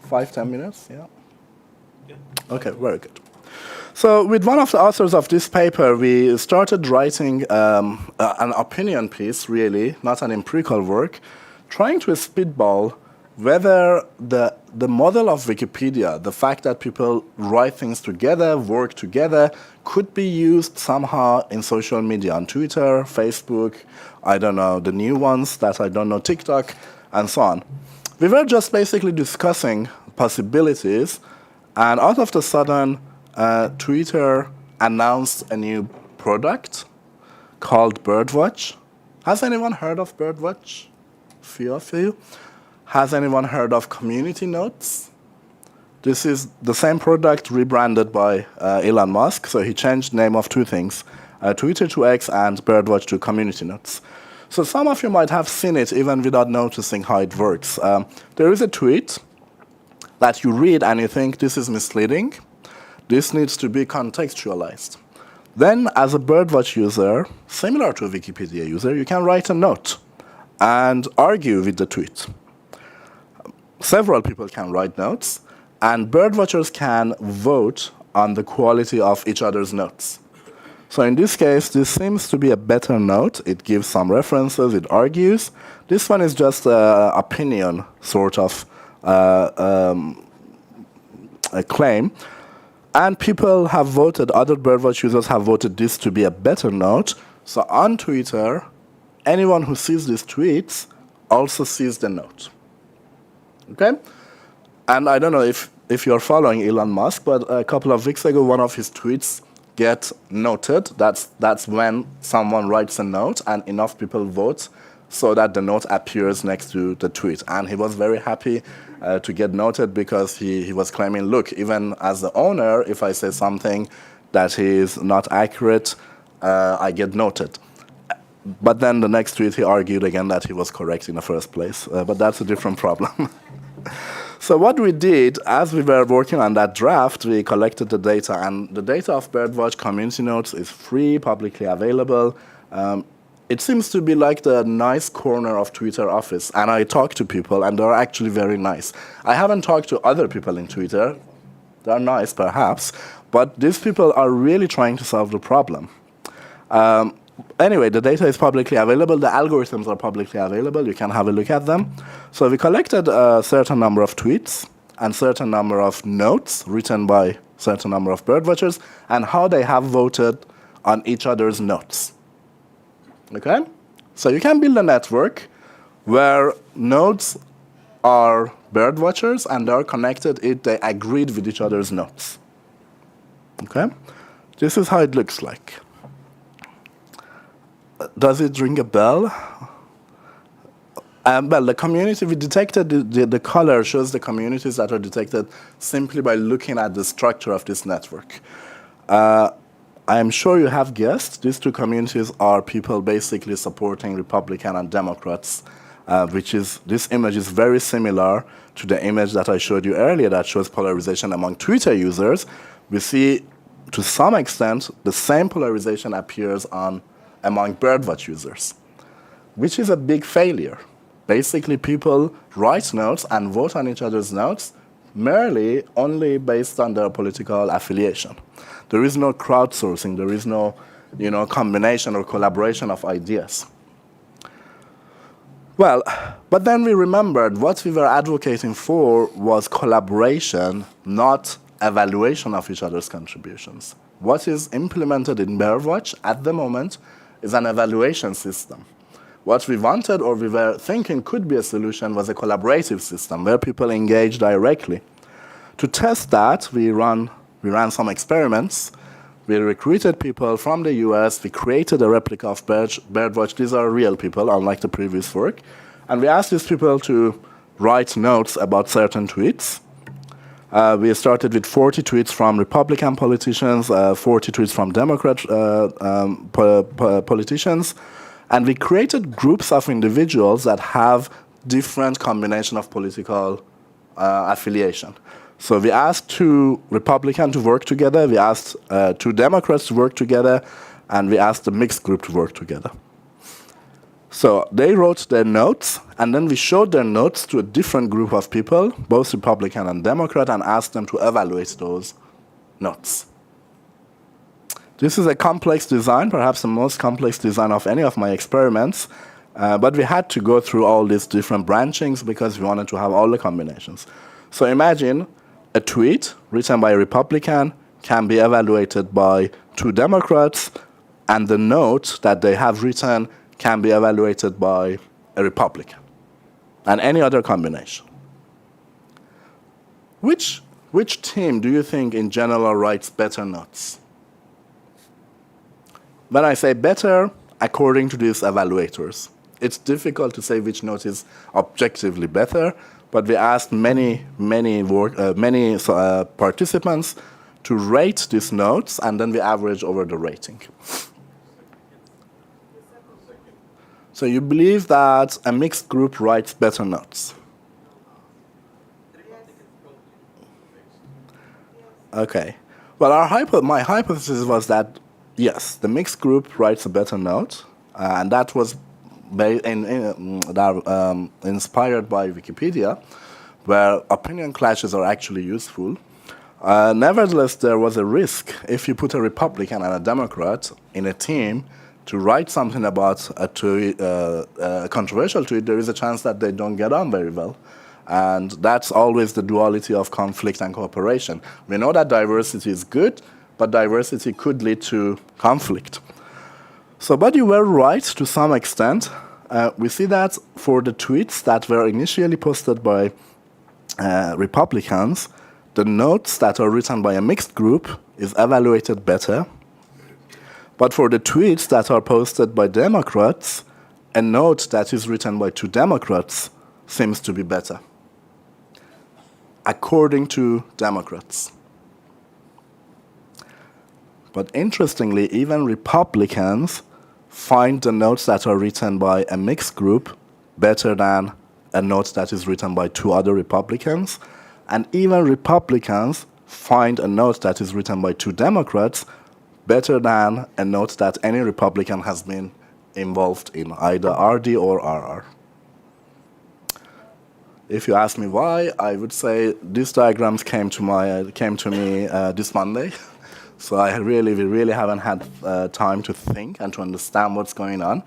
5-10 minutes? Yeah. Okay, very good. So with one of the authors of this paper, we started writing an opinion piece, really, not an empirical work, trying to spitball whether the model of Wikipedia, the fact that people write things together, work together, could be used somehow in social media, on Twitter, Facebook, I don't know, the new ones that I don't know, TikTok, and so on. We were just basically discussing possibilities, and out of the sudden, Twitter announced a new product called Birdwatch. Has anyone heard of Birdwatch? Few of you. Has anyone heard of Community Notes? This is the same product rebranded by Elon Musk, so he changed the name of two things, Twitter to X and Birdwatch to Community Notes. So some of you might have seen it even without noticing how it works. There is a tweet that you read and you think this is misleading. This needs to be contextualized. Then as a Birdwatch user, similar to a Wikipedia user, you can write a note and argue with the tweet. Several people can write notes, and birdwatchers can vote on the quality of each other's notes. So in this case, this seems to be a better note. It gives some references, it argues. This one is just an opinion, sort of a claim. And people have voted, other Birdwatch users have voted this to be a better note. So on Twitter, anyone who sees these tweets also sees the note. Okay? And I don't know if you're following Elon Musk, but a couple of weeks ago, one of his tweets get noted. That's when someone writes a note and enough people vote so that the note appears next to the tweet. And he was very happy to get noted because he was claiming, look, even as the owner, if I say something that is not accurate, I get noted. But then the next tweet, he argued again that he was correct in the first place. But that's a different problem. So what we did, as we were working on that draft, we collected the data, and the data of Birdwatch community notes is free, publicly available. It seems to be like the nice corner of Twitter office, and I talk to people, and they're actually very nice. I haven't talked to other people in Twitter. They're nice, perhaps, but these people are really trying to solve the problem. Anyway, the data is publicly available. The algorithms are publicly available. You can have a look at them. So we collected a certain number of tweets and certain number of notes written by certain number of birdwatchers and how they have voted on each other's notes. Okay? So you can build a network where nodes are birdwatchers and they're connected if they agreed with each other's notes. Okay? This is how it looks like. Does it ring a bell? Well, the community, we detected the color shows the communities that are detected simply by looking at the structure of this network. I am sure you have guessed these two communities are people basically supporting Republican and Democrats, this image is very similar to the image that I showed you earlier that shows polarization among Twitter users. We see, to some extent, the same polarization appears among Birdwatch users, which is a big failure. Basically, people write notes and vote on each other's notes merely only based on their political affiliation. There is no crowdsourcing. There is no combination or collaboration of ideas. Well, but then we remembered what we were advocating for was collaboration, not evaluation of each other's contributions. What is implemented in Birdwatch at the moment is an evaluation system. What we wanted or we were thinking could be a solution was a collaborative system where people engage directly. To test that, we ran some experiments. We recruited people from the US. We created a replica of Birdwatch. These are real people, unlike the previous work. And we asked these people to write notes about certain tweets. We started with 40 tweets from Republican politicians, 40 tweets from Democrat politicians, and we created groups of individuals that have different combination of political affiliation. So we asked 2 Republicans to work together, we asked 2 Democrats to work together, and we asked the mixed group to work together. So they wrote their notes, and then we showed their notes to a different group of people, both Republican and Democrat, and asked them to evaluate those notes. This is a complex design, perhaps the most complex design of any of my experiments, but we had to go through all these different branchings because we wanted to have all the combinations. So imagine a tweet written by a Republican can be evaluated by 2 Democrats, and the note that they have written can be evaluated by a Republican, and any other combination. Which team do you think in general writes better notes? When I say better, according to these evaluators, it's difficult to say which note is objectively better, but we asked many participants to rate these notes, and then we average over the rating. So you believe that a mixed group writes better notes? Okay. Well, my hypothesis was that, yes, the mixed group writes a better note, and that was inspired by Wikipedia, where opinion clashes are actually useful. Nevertheless, there was a risk if you put a Republican and a Democrat in a team to write something about a controversial tweet, there is a chance that they don't get on very well. And that's always the duality of conflict and cooperation. We know that diversity is good, but diversity could lead to conflict. So, but you were right to some extent. We see that for the tweets that were initially posted by Republicans, the notes that are written by a mixed group is evaluated better. But for the tweets that are posted by Democrats, a note that is written by 2 Democrats seems to be better, according to Democrats. But interestingly, even Republicans find the notes that are written by a mixed group better than a note that is written by two other Republicans, and even Republicans find a note that is written by two Democrats better than a note that any Republican has been involved in, either RD or RR. If you ask me why, I would say these diagrams came to me this Monday. So we really haven't had time to think and to understand what's going on.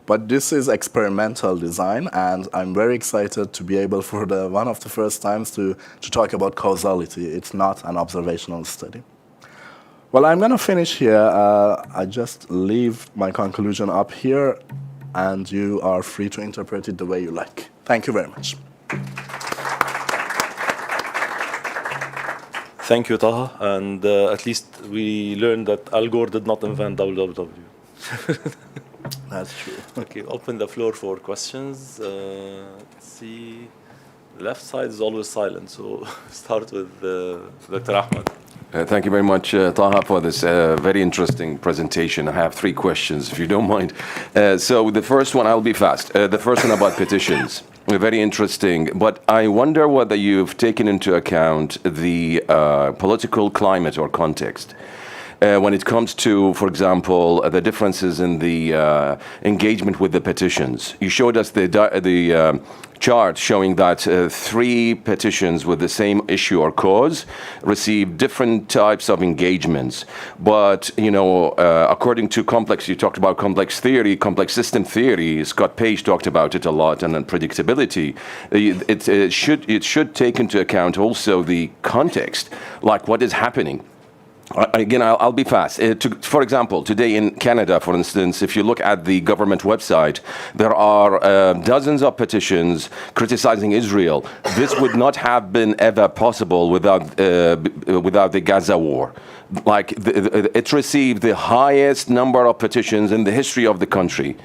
But this is experimental design, and I'm very excited to be able, for one of the first times, to talk about causality. It's not an observational study. Well, I'm going to finish here. I just leave my conclusion up here, and you are free to interpret it the way you like. Thank you very much.
Thank you, Taha. And at least we learned that Al Gore did not invent www.
That's true.
Okay, open the floor for questions. Let's see. The left side is always silent, so start with Dr. Ahmed.
Thank you very much, Taha, for this very interesting presentation. I have 3 questions, if you don't mind. So the first one, I'll be fast. The first one about petitions. Very interesting. But I wonder whether you've taken into account the political climate or context. When it comes to, for example, the differences in the engagement with the petitions. You showed us the chart showing that 3 petitions with the same issue or cause receive different types of engagements. But, you know, according to you talked about complex theory, complex system theory, Scott Page talked about it a lot, and predictability. It should take into account also the context, like what is happening. Again, I'll be fast. For example, today in Canada, for instance, if you look at the government website, there are dozens of petitions criticizing Israel. This would not have been ever possible without the Gaza war. Like, it received the highest number of petitions in the history of the country,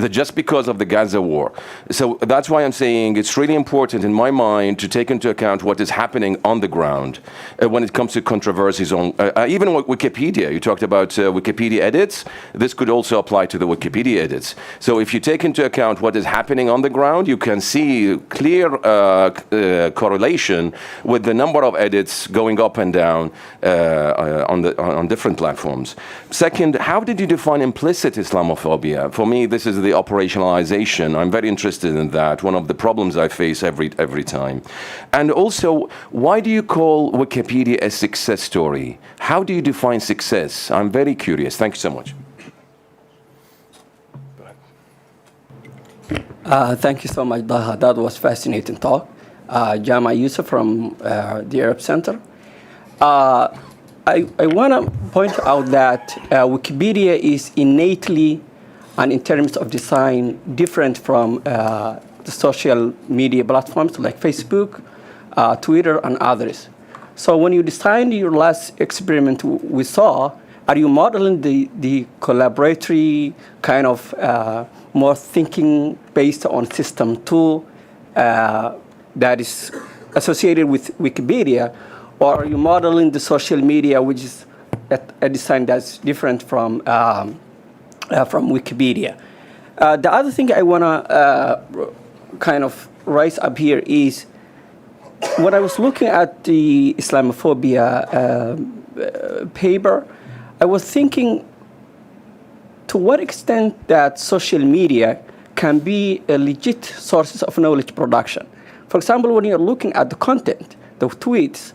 just because of the Gaza war. So that's why I'm saying it's really important, in my mind, to take into account what is happening on the ground when it comes to controversies on, even Wikipedia. You talked about Wikipedia edits. This could also apply to the Wikipedia edits. So if you take into account what is happening on the ground, you can see clear correlation with the number of edits going up and down on different platforms. Second, how did you define implicit Islamophobia? For me, this is the operationalization. I'm very interested in that. One of the problems I face every time. And also, why do you call Wikipedia a success story? How do you define success? I'm very curious. Thank you so much.
Thank you so much, Taha. That was fascinating talk. Jama Yusuf from the Arab Center. I want to point out that Wikipedia is innately, and in terms of design, different from the social media platforms like Facebook, Twitter, and others. So when you designed your last experiment we saw, are you modeling the collaboratory kind of more thinking based on system tool that is associated with Wikipedia? Or are you modeling the social media, which is a design that's different from Wikipedia? The other thing I want to kind of raise up here is when I was looking at the Islamophobia paper, I was thinking to what extent that social media can be a legit sources of knowledge production. For example, when you're looking at the content, the tweets,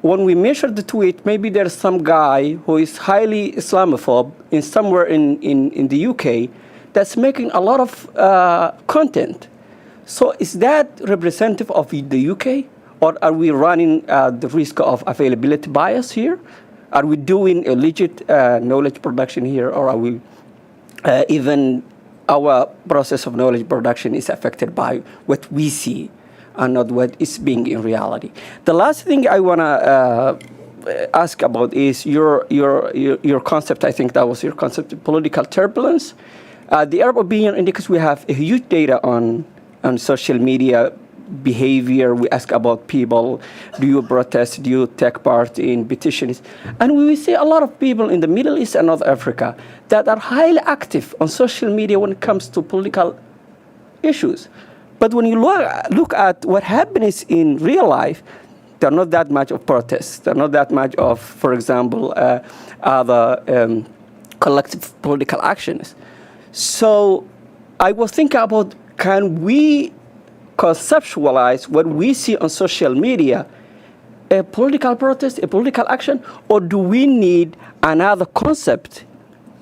when we measure the tweet, maybe there's some guy who is highly Islamophobe in somewhere in the UK that's making a lot of content. So is that representative of the UK? Or are we running the risk of availability bias here? Are we doing a legit knowledge production here? Or are we even our process of knowledge production is affected by what we see and not what is being in reality? The last thing I want to ask about is your concept. I think that was your concept of political turbulence. The Arab Opinion Index, we have a huge data on social media behavior. We ask about people, do you protest, do you take part in petitions? And we see a lot of people in the Middle East and North Africa that are highly active on social media when it comes to political issues. But when you look at what happens in real life, there are not that much of protests. There are not that much of, for example, other collective political actions. So I was thinking about, can we conceptualize what we see on social media, a political protest, a political action, or do we need another concept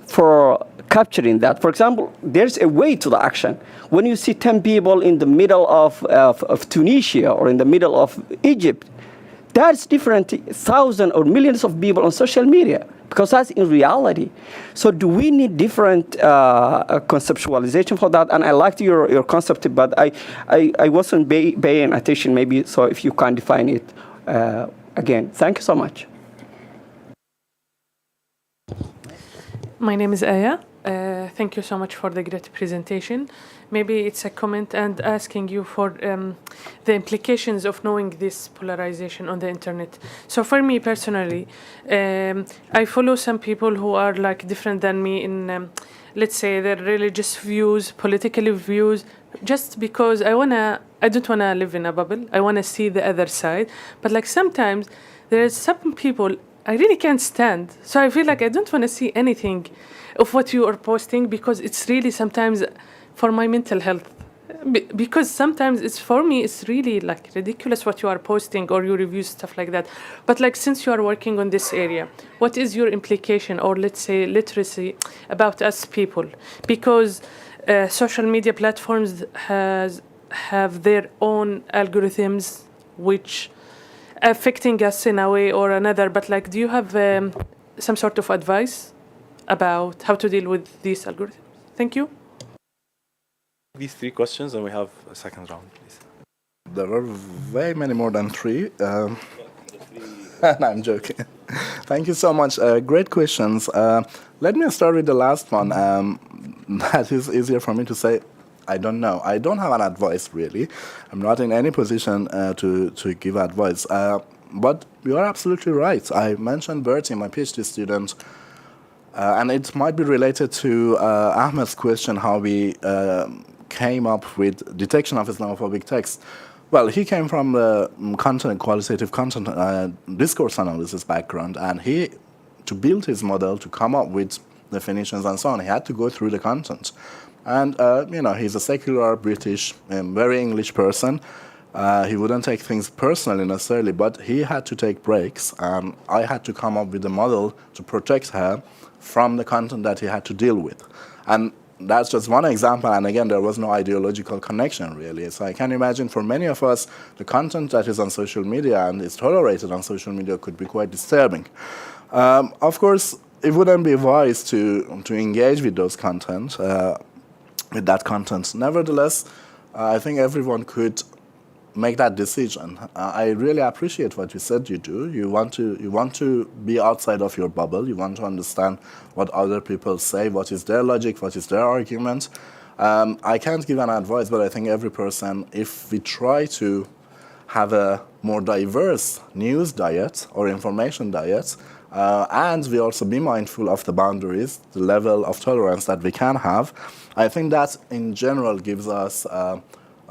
for capturing that? For example, there's a way to the action. When you see 10 people in the middle of Tunisia or in the middle of Egypt, that's different, thousands or millions of people on social media, because that's in reality. So do we need different conceptualization for that? And I liked your concept, but I wasn't paying attention, maybe, so if you can define it again. Thank you so much.
My name is Aya. Thank you so much for the great presentation. Maybe it's a comment and asking you for the implications of knowing this polarization on the internet. So for me personally, I follow some people who are like different than me in, let's say, their religious views, political views, just because I don't wanna live in a bubble. I wanna see the other side. But like sometimes there's some people I really can't stand. So I feel like I don't wanna see anything of what you are posting, because it's really sometimes for my mental health. Because sometimes it's, for me, it's really like ridiculous what you are posting or your reviews, stuff like that. But like, since you are working on this area, what is your implication, or let's say literacy, about us people? Because social media platforms have their own algorithms which affecting us in a way or another. But like, do you have some sort of advice about how to deal with these algorithms? Thank you.
These 3 questions, and we have a second round, please.
There are way many more than 3. No, I'm joking. Thank you so much. Great questions. Let me start with the last one. That is easier for me to say. I don't know. I don't have an advice, really. I'm not in any position to give advice. But you are absolutely right. I mentioned Bertie, my PhD student, and it might be related to Ahmed's question, how we came up with detection of Islamophobic text. Well, he came from the qualitative content discourse analysis background, and to build his model, to come up with definitions and so on, he had to go through the content. And, he's a secular British, very English person. He wouldn't take things personally necessarily, but he had to take breaks, and I had to come up with a model to protect her from the content that he had to deal with. And that's just one example, and again, there was no ideological connection, really. So I can imagine for many of us, the content that is on social media and is tolerated on social media could be quite disturbing. Of course, it wouldn't be wise to engage with those content, with that content. Nevertheless, I think everyone could make that decision. I really appreciate what you said you do. You want to be outside of your bubble. You want to understand what other people say, what is their logic, what is their argument. I can't give an advice, but I think every person, if we try to have a more diverse news diet or information diet, and we also be mindful of the boundaries, the level of tolerance that we can have, I think that in general gives us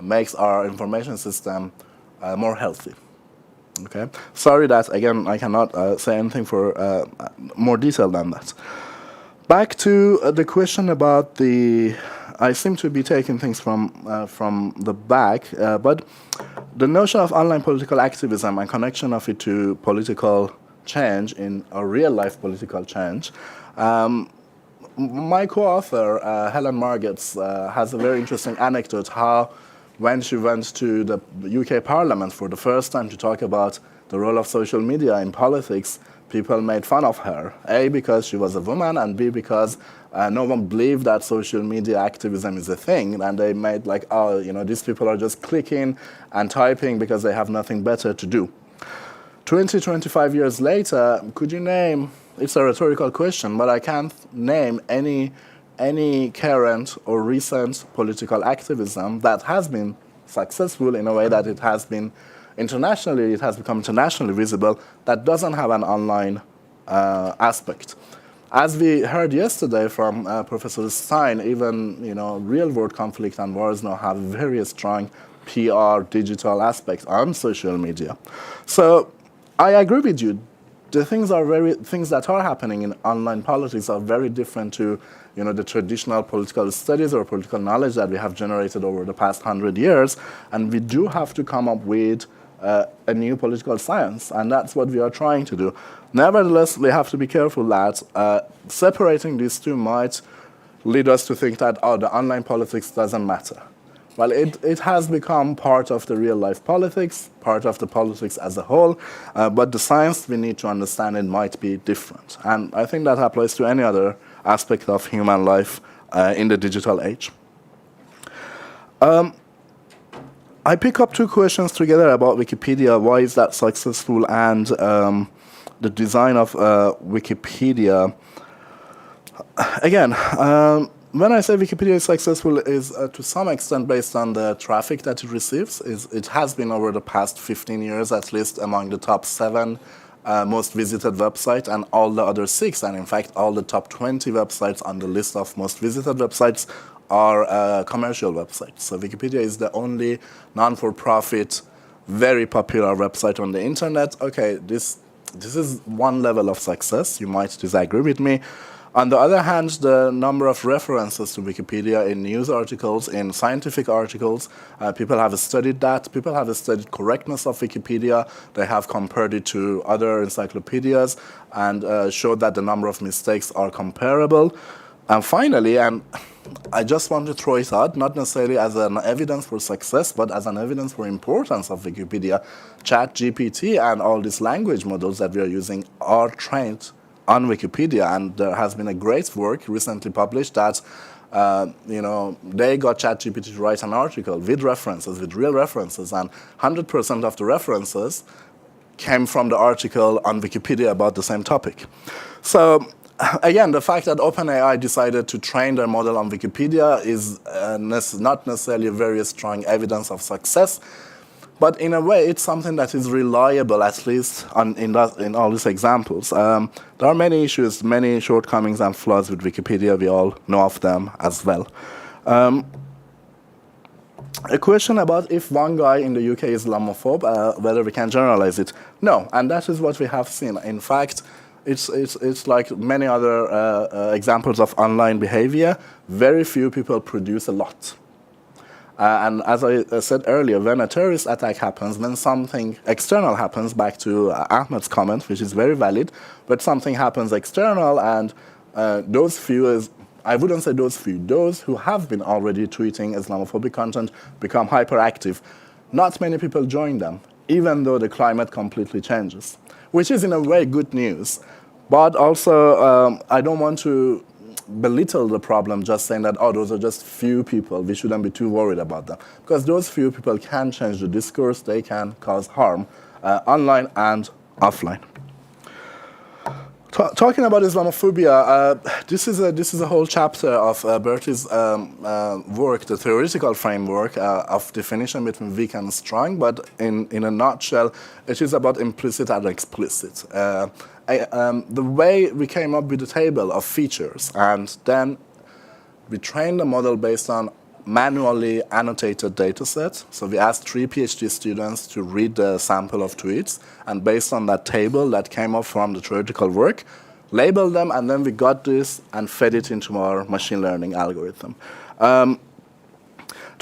makes our information system more healthy. Okay. Sorry that, again, I cannot say anything for more detail than that. Back to the question about I seem to be taking things from the back, but the notion of online political activism and connection of it to political change, in a real-life political change. My co-author, Helen Margetts, has a very interesting anecdote how when she went to the UK Parliament for the first time to talk about the role of social media in politics, people made fun of her. A, because she was a woman, and B, because no one believed that social media activism is a thing, and they made like, oh, these people are just clicking and typing because they have nothing better to do. 25 years later, could you name, it's a rhetorical question, but I can't name any current or recent political activism that has been successful in a way that it has been internationally, it has become internationally visible, that doesn't have an online aspect. As we heard yesterday from Professor Stein, even real-world conflict and wars now have very strong PR, digital aspects on social media. So I agree with you. The things that are happening in online politics are very different to the traditional political studies or political knowledge that we have generated over the past 100 years, and we do have to come up with a new political science, and that's what we are trying to do. Nevertheless, we have to be careful that separating these two might lead us to think that, the online politics doesn't matter. Well, it has become part of the real-life politics, part of the politics as a whole, but the science we need to understand it might be different. And I think that applies to any other aspect of human life in the digital age. I pick up two questions together about Wikipedia. Why is that successful? And the design of Wikipedia. Again, when I say Wikipedia is successful, is to some extent based on the traffic that it receives. It has been over the past 15 years at least among the top 7 most visited websites, and all the other 6, and in fact all the top 20 websites on the list of most visited websites are commercial websites. So Wikipedia is the only non-for-profit, very popular website on the internet. Okay, this is one level of success. You might disagree with me. On the other hand, the number of references to Wikipedia in news articles, in scientific articles, people have studied that. People have studied correctness of Wikipedia. They have compared it to other encyclopedias and showed that the number of mistakes are comparable. And finally, and I just want to throw it out, not necessarily as an evidence for success, but as an evidence for importance of Wikipedia, ChatGPT and all these language models that we are using are trained on Wikipedia, and there has been a great work recently published that they got ChatGPT to write an article with references, with real references, and 100% of the references came from the article on Wikipedia about the same topic. So again, the fact that OpenAI decided to train their model on Wikipedia is not necessarily a very strong evidence of success. But in a way, it's something that is reliable, at least in all these examples. There are many issues, many shortcomings and flaws with Wikipedia. We all know of them as well. A question about if one guy in the UK is Islamophobe, whether we can generalize it. No, and that is what we have seen. In fact, it's like many other examples of online behavior. Very few people produce a lot. And as I said earlier, when a terrorist attack happens, when something external happens, back to Ahmed's comment, which is very valid, but something happens external, and those few, I wouldn't say those few, those who have been already tweeting Islamophobic content become hyperactive. Not many people join them, even though the climate completely changes, which is in a way good news. But also, I don't want to belittle the problem just saying that, those are just few people, we shouldn't be too worried about them. Because those few people can change the discourse, they can cause harm online and offline. Talking about Islamophobia, this is a whole chapter of Bertie's work, the theoretical framework of definition between weak and strong, but in a nutshell, it is about implicit and explicit. The way we came up with the table of features, and then we trained the model based on manually annotated data sets. So we asked 3 PhD students to read the sample of tweets, and based on that table that came up from the theoretical work, labeled them, and then we got this and fed it into our machine learning algorithm. To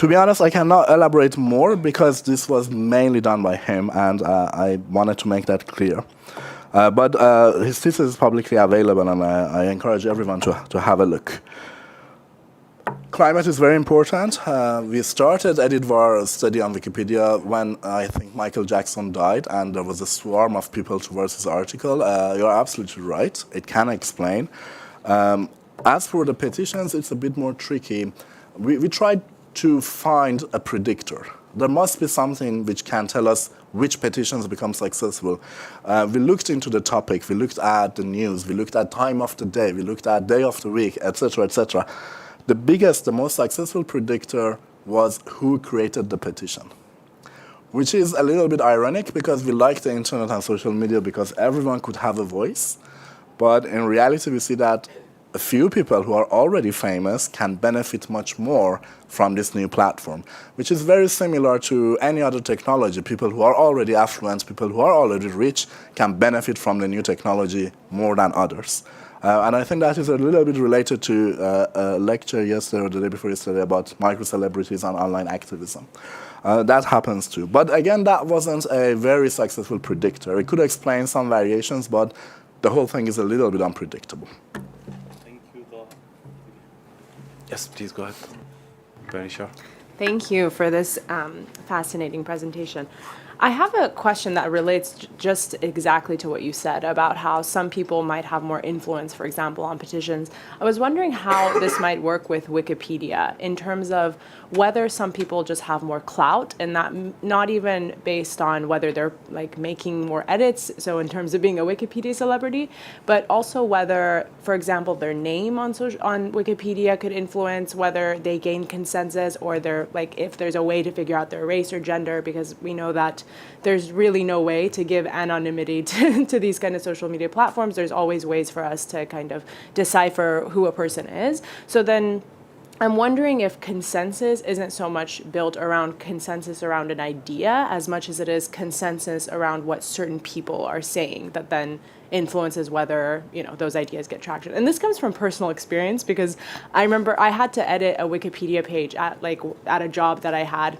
be honest, I cannot elaborate more because this was mainly done by him, and I wanted to make that clear. But his thesis is publicly available, and I encourage everyone to have a look. Climate is very important. We started EditVar study on Wikipedia when I think Michael Jackson died, and there was a swarm of people towards his article. You're absolutely right. It can explain. As for the petitions, it's a bit more tricky. We tried to find a predictor. There must be something which can tell us which petitions become successful. We looked into the topic, we looked at the news, we looked at time of the day, we looked at day of the week, etc., etc. The biggest, the most successful predictor was who created the petition, which is a little bit ironic because we like the internet and social media because everyone could have a voice. But in reality, we see that a few people who are already famous can benefit much more from this new platform, which is very similar to any other technology. People who are already affluent, people who are already rich can benefit from the new technology more than others. And I think that is a little bit related to a lecture yesterday or the day before yesterday about micro-celebrities and online activism. That happens too. But again, that wasn't a very successful predictor. It could explain some variations, but the whole thing is a little bit unpredictable.
Thank you, Taha. Yes, please go ahead. Very sure.
Thank you for this fascinating presentation. I have a question that relates just exactly to what you said about how some people might have more influence, for example, on petitions. I was wondering how this might work with Wikipedia in terms of whether some people just have more clout, and that not even based on whether they're like making more edits, so in terms of being a Wikipedia celebrity, but also whether, for example, their name on Wikipedia could influence whether they gain consensus, or they're like if there's a way to figure out their race or gender, because we know that there's really no way to give anonymity to these kind of social media platforms. There's always ways for us to kind of decipher who a person is. So then I'm wondering if consensus isn't so much built around consensus around an idea as much as it is consensus around what certain people are saying that then influences whether, you know, those ideas get traction. And this comes from personal experience, because I remember I had to edit a Wikipedia page at a job that I had.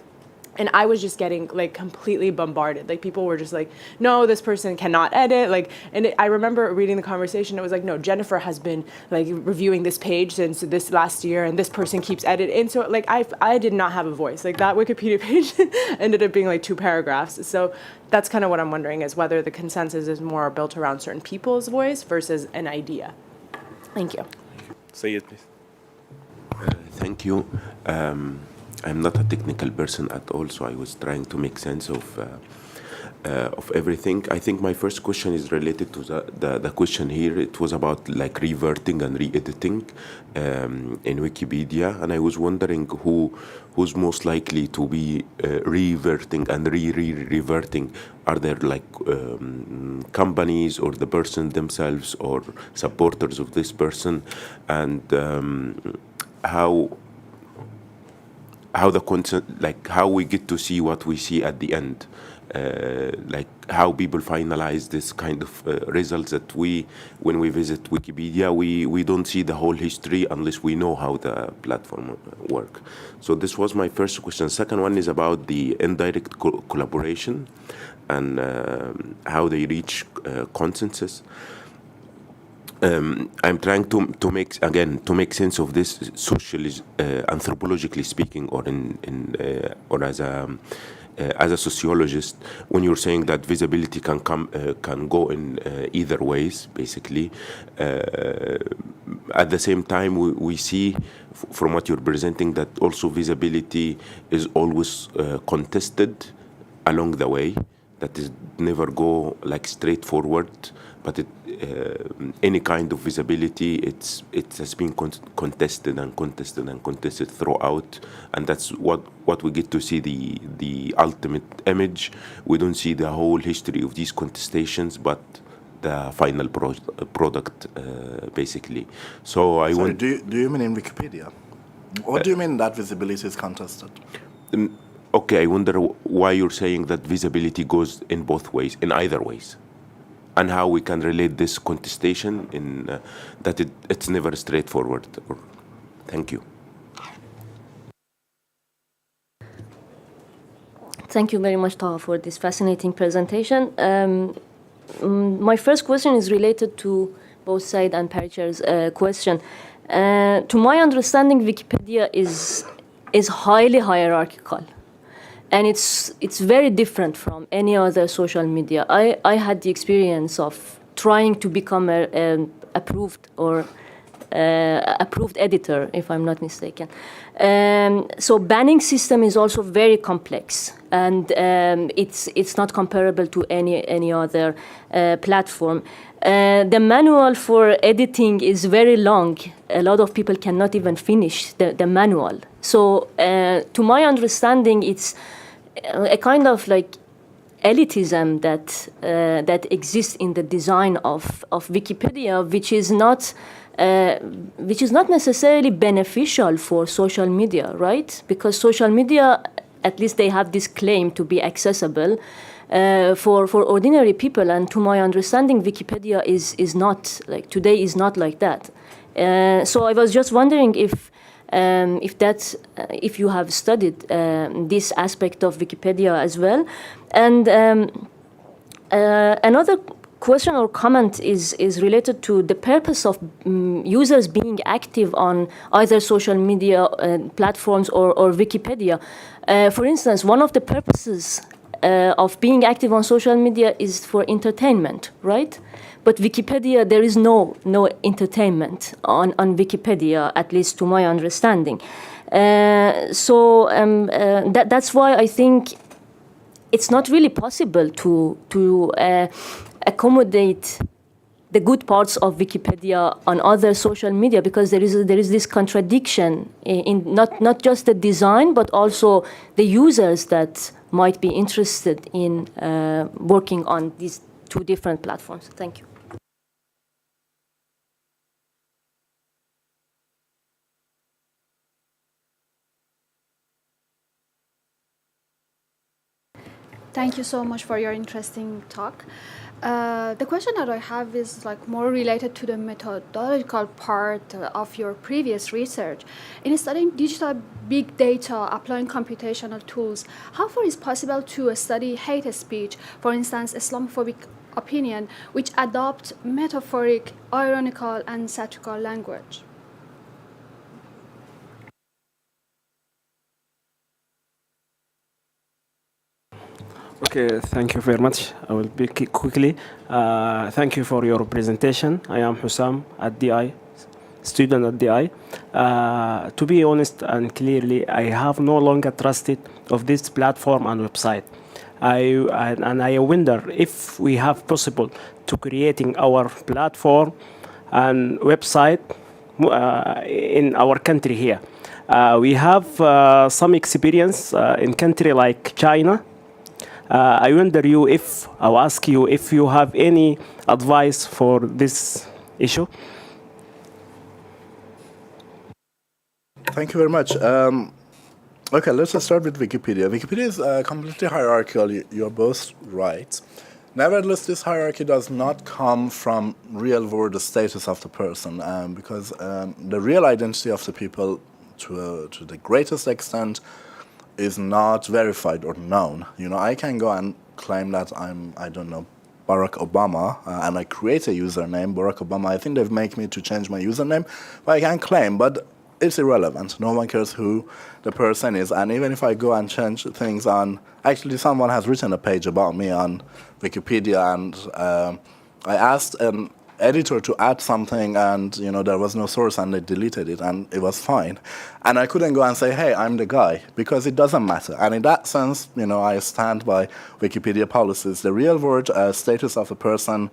And I was just getting like completely bombarded. Like people were just like, no, this person cannot edit. Like, and I remember reading the conversation. It was like, no, Jennifer has been like reviewing this page since this last year, and this person keeps editing. And so like I did not have a voice. Like that Wikipedia page ended up being like 2 paragraphs. So that's kind of what I'm wondering, is whether the consensus is more built around certain people's voice versus an idea. Thank you.
Say it, please.
Thank you. I'm not a technical person at all, so I was trying to make sense of everything. I think my first question is related to the question here. It was about like reverting and re-editing in Wikipedia, and I was wondering who's most likely to be reverting and reverting. Are there like companies or the person themselves or supporters of this person, and how the content, like how we get to see what we see at the end, like how people finalize this kind of results that when we visit Wikipedia, we don't see the whole history unless we know how the platform work. So this was my first question. Second one is about the indirect collaboration and how they reach consensus. I'm trying to make sense of this socially, anthropologically speaking, or or as a sociologist. When you're saying that visibility can go in either ways, basically. At the same time, we see from what you're presenting that also visibility is always contested along the way. That is never go like straightforward. But any kind of visibility, it has been contested and contested and contested throughout, and that's what we get to see the ultimate image. We don't see the whole history of these contestations, but the final product, basically. So I want.
Do you mean in Wikipedia? What do you mean that visibility is contested?
Okay, I wonder why you're saying that visibility goes in both ways, in either ways. And how we can relate this contestation in that it's never straightforward. Thank you.
Thank you very much, Taha, for this fascinating presentation. My first question is related to both Said and Paricher's question. To my understanding, Wikipedia is highly hierarchical. And it's very different from any other social media. I had the experience of trying to become an approved editor, if I'm not mistaken. So banning system is also very complex, and it's not comparable to any other platform. The manual for editing is very long. A lot of people cannot even finish the manual. So to my understanding, it's a kind of like elitism that exists in the design of Wikipedia, which is not necessarily beneficial for social media, right? Because social media, at least they have this claim to be accessible for ordinary people, and to my understanding, Wikipedia is not like today is not like that. So I was just wondering if you have studied this aspect of Wikipedia as well, and another question or comment is related to the purpose of users being active on either social media platforms or Wikipedia. For instance, one of the purposes of being active on social media is for entertainment, right? But Wikipedia, there is no entertainment on Wikipedia, at least to my understanding. That's why I think it's not really possible to accommodate the good parts of Wikipedia on other social media, because there is this contradiction in not just the design, but also the users that might be interested in working on these two different platforms. Thank you.
Thank you so much for your interesting talk. The question that I have is like more related to the methodological part of your previous research. In studying digital big data, applying computational tools, how far is possible to study hate speech, for instance, Islamophobic opinion, which adopt metaphoric, ironical, and satirical language?
Okay, thank you very much. I will be quickly. Thank you for your presentation. I am Hussam at DI, student at DI. To be honest and clearly, I have no longer trusted of this platform and website. I wonder if we have possible to creating our platform and website in our country here. We have some experience in country like China. I wonder I'll ask you if you have any advice for this issue.
Thank you very much. Okay, let's just start with Wikipedia. Wikipedia is completely hierarchical. You're both right. Nevertheless, this hierarchy does not come from real-world status of the person, because the real identity of the people, to the greatest extent, is not verified or known. You know, I can go and claim that I don't know, Barack Obama, and I create a username, Barack Obama. I think they've made me to change my username, but I can claim, but it's irrelevant. No one cares who the person is. And even if I go and change things on, actually someone has written a page about me on Wikipedia, and I asked an editor to add something, and there was no source, and they deleted it, and it was fine. And I couldn't go and say, hey, I'm the guy, because it doesn't matter. And in that sense, I stand by Wikipedia policies. The real world status of a person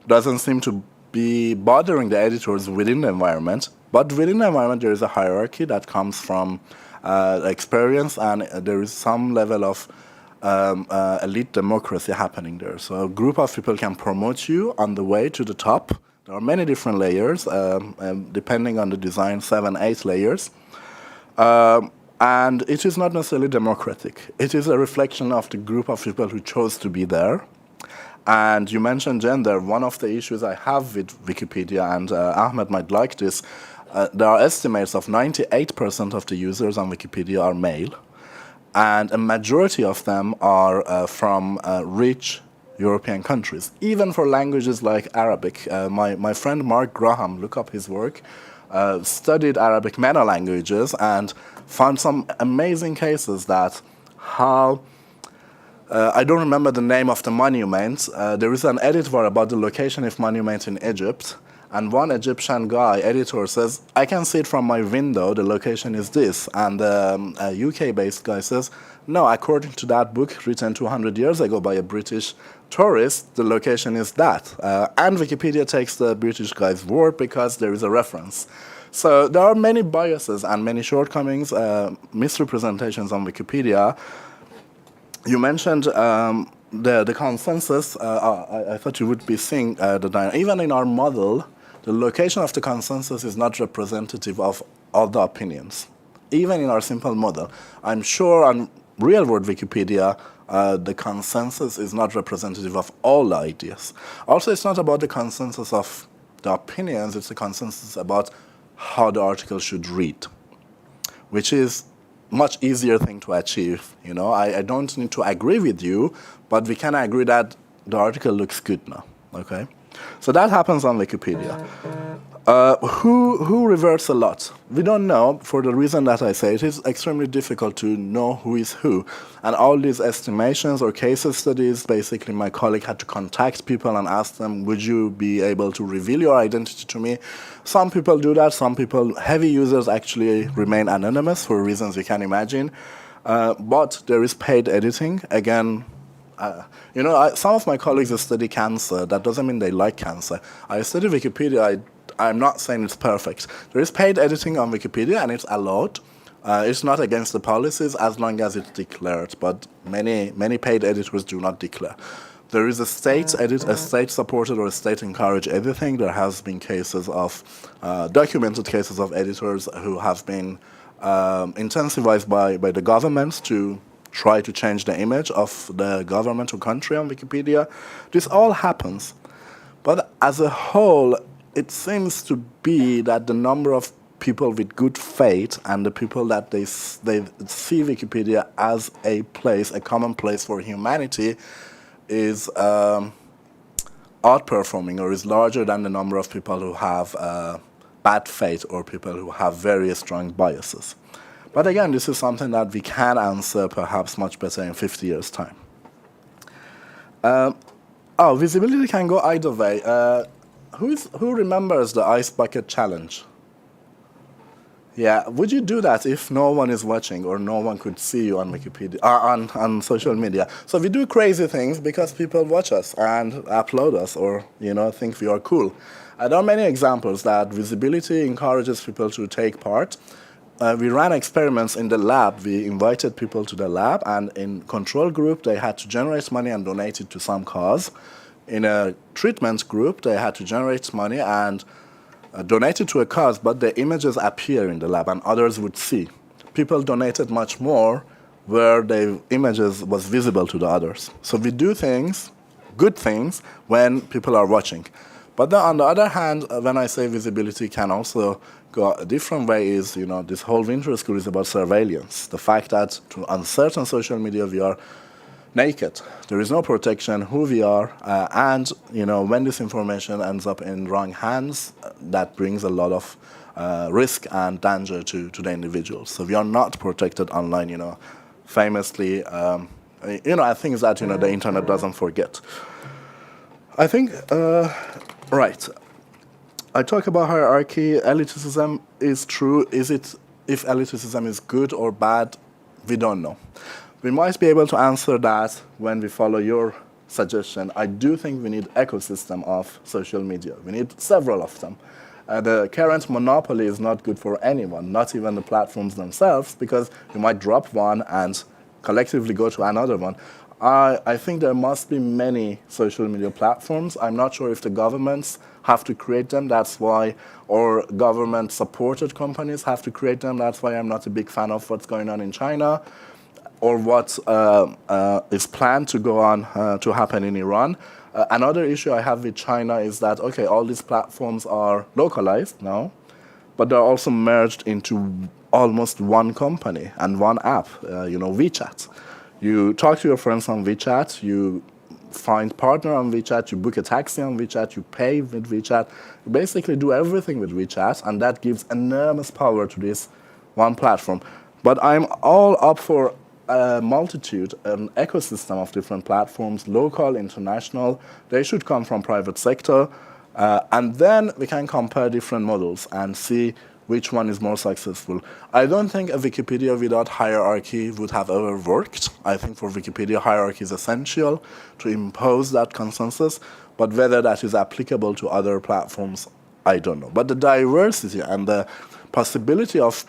doesn't seem to be bothering the editors within the environment. But within the environment, there is a hierarchy that comes from experience, and there is some level of elite democracy happening there. So a group of people can promote you on the way to the top. There are many different layers, depending on the design, 7, 8 layers. And it is not necessarily democratic. It is a reflection of the group of people who chose to be there. And you mentioned gender. One of the issues I have with Wikipedia, and Ahmed might like this, there are estimates of 98% of the users on Wikipedia are male. And a majority of them are from rich European countries, even for languages like Arabic. My friend Mark Graham, look up his work, studied Arabic meta-languages and found some amazing cases that how, I don't remember the name of the monument, there is an editor about the location of monument in Egypt, and one Egyptian guy, editor, says, I can see it from my window, the location is this. And a UK-based guy says, no, according to that book written 200 years ago by a British tourist, the location is that. And Wikipedia takes the British guy's word because there is a reference. So there are many biases and many shortcomings, misrepresentations on Wikipedia. You mentioned the consensus, I thought you would be seeing even in our model, the location of the consensus is not representative of all the opinions. Even in our simple model, I'm sure on real-world Wikipedia, the consensus is not representative of all the ideas. Also, it's not about the consensus of the opinions, it's a consensus about how the article should read, which is much easier thing to achieve. You know, I don't need to agree with you, but we can agree that the article looks good now, okay? So that happens on Wikipedia. Who reverts a lot? We don't know, for the reason that I say. It is extremely difficult to know who is who. And all these estimations or case studies, basically my colleague had to contact people and ask them, would you be able to reveal your identity to me? Some people do that. Some people, heavy users, actually remain anonymous for reasons you can imagine. But there is paid editing. Again, you know, some of my colleagues study cancer. That doesn't mean they like cancer. I study Wikipedia. I'm not saying it's perfect. There is paid editing on Wikipedia, and it's allowed. It's not against the policies as long as it's declared, but many paid editors do not declare. There is a state-supported or a state-encouraged editing. There has been cases of, documented cases of editors who have been incentivized by the government to try to change the image of the government or country on Wikipedia. This all happens. But as a whole, it seems to be that the number of people with good faith and the people that they see Wikipedia as a place, a common place for humanity, is outperforming or is larger than the number of people who have bad faith or people who have very strong biases. But again, this is something that we can answer perhaps much better in 50 years' time. Visibility can go either way. Who remembers the Ice Bucket Challenge? Yeah, would you do that if no one is watching or no one could see you on Wikipedia, on social media? So we do crazy things because people watch us and upload us or, you know, think we are cool. There are many examples that visibility encourages people to take part. We ran experiments in the lab. We invited people to the lab, and in control group, they had to generate money and donate it to some cause. In a treatment group, they had to generate money and donate it to a cause, but the images appear in the lab and others would see. People donated much more where the images was visible to the others. So we do things, good things, when people are watching. But then on the other hand, when I say visibility can also go a different way is, you know, this whole winter school is about surveillance. The fact that on certain social media we are naked. There is no protection who we are, and you know, when this information ends up in wrong hands, that brings a lot of risk and danger to the individuals. So we are not protected online, you know. Famously, you know, things that, you know, the internet doesn't forget. I think, right. I talk about hierarchy. Elitism is true. If elitism is good or bad, we don't know. We might be able to answer that when we follow your suggestion. I do think we need ecosystem of social media. We need several of them. The current monopoly is not good for anyone, not even the platforms themselves, because you might drop one and collectively go to another one. I think there must be many social media platforms. I'm not sure if the governments have to create them, that's why, or government-supported companies have to create them. That's why I'm not a big fan of what's going on in China, or what is planned to go on to happen in Iran. Another issue I have with China is that, okay, all these platforms are localized now, but they're also merged into almost one company and one app, you know, WeChat. You talk to your friends on WeChat, you find partner on WeChat, you book a taxi on WeChat, you pay with WeChat. You basically do everything with WeChat, and that gives enormous power to this one platform. But I'm all up for a multitude, an ecosystem of different platforms, local, international. They should come from private sector. And then we can compare different models and see which one is more successful. I don't think a Wikipedia without hierarchy would have ever worked. I think for Wikipedia, hierarchy is essential to impose that consensus. But whether that is applicable to other platforms, I don't know. But the diversity and the possibility of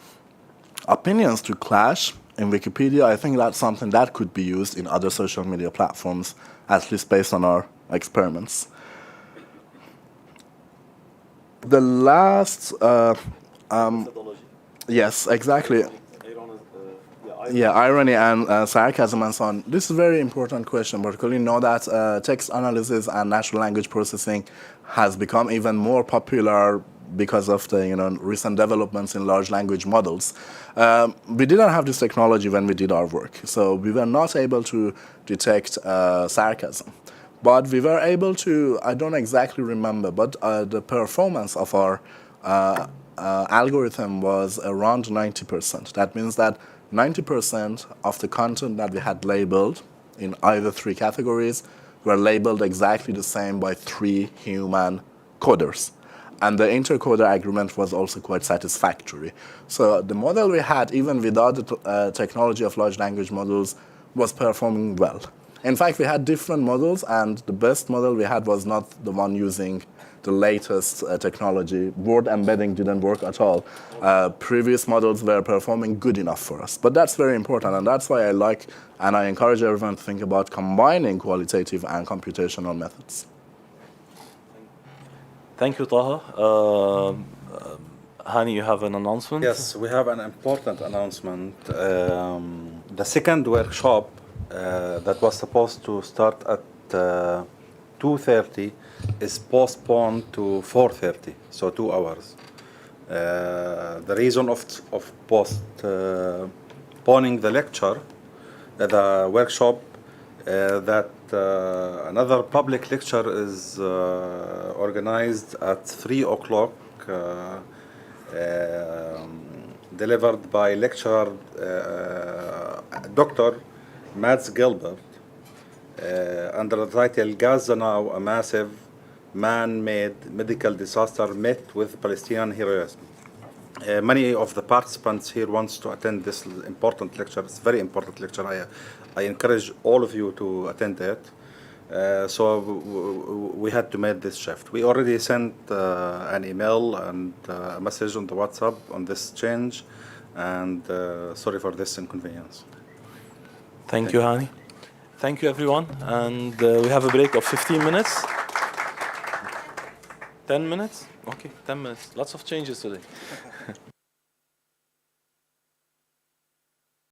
opinions to clash in Wikipedia, I think that's something that could be used in other social media platforms, at least based on our experiments. The last, yes, exactly. Yeah, irony and sarcasm and so on. This is a very important question, particularly now that text analysis and natural language processing has become even more popular because of the recent developments in large language models. We didn't have this technology when we did our work, so we were not able to detect sarcasm. But we were able to, I don't exactly remember, but the performance of our algorithm was around 90%. That means that 90% of the content that we had labeled in either three categories were labeled exactly the same by 3 human coders. And the intercoder agreement was also quite satisfactory. So the model we had, even without the technology of large language models, was performing well. In fact, we had different models, and the best model we had was not the one using the latest technology. Word embedding didn't work at all. Previous models were performing good enough for us. But that's very important, and that's why I like and I encourage everyone to think about combining qualitative and computational methods.
Thank you, Taha. Hani, you have an announcement?
Yes, we have an important announcement. The second workshop that was supposed to start at 2:30 is postponed to 4:30, so 2 hours. The reason of postponing the lecture, the workshop, that another public lecture is organized at 3 o'clock, delivered by lecturer Dr. Mads Gilbert, under the title Gaza Now, a Massive Man-Made Medical Disaster Met with Palestinian Heroism. Many of the participants here wants to attend this important lecture. It's a very important lecture. I encourage all of you to attend it. So we had to make this shift. We already sent an email and a message on the WhatsApp on this change, and sorry for this inconvenience.
Thank you, Hani. Thank you, everyone. And we have a break of 15 minutes. 10 minutes? Okay, 10 minutes. Lots of changes today.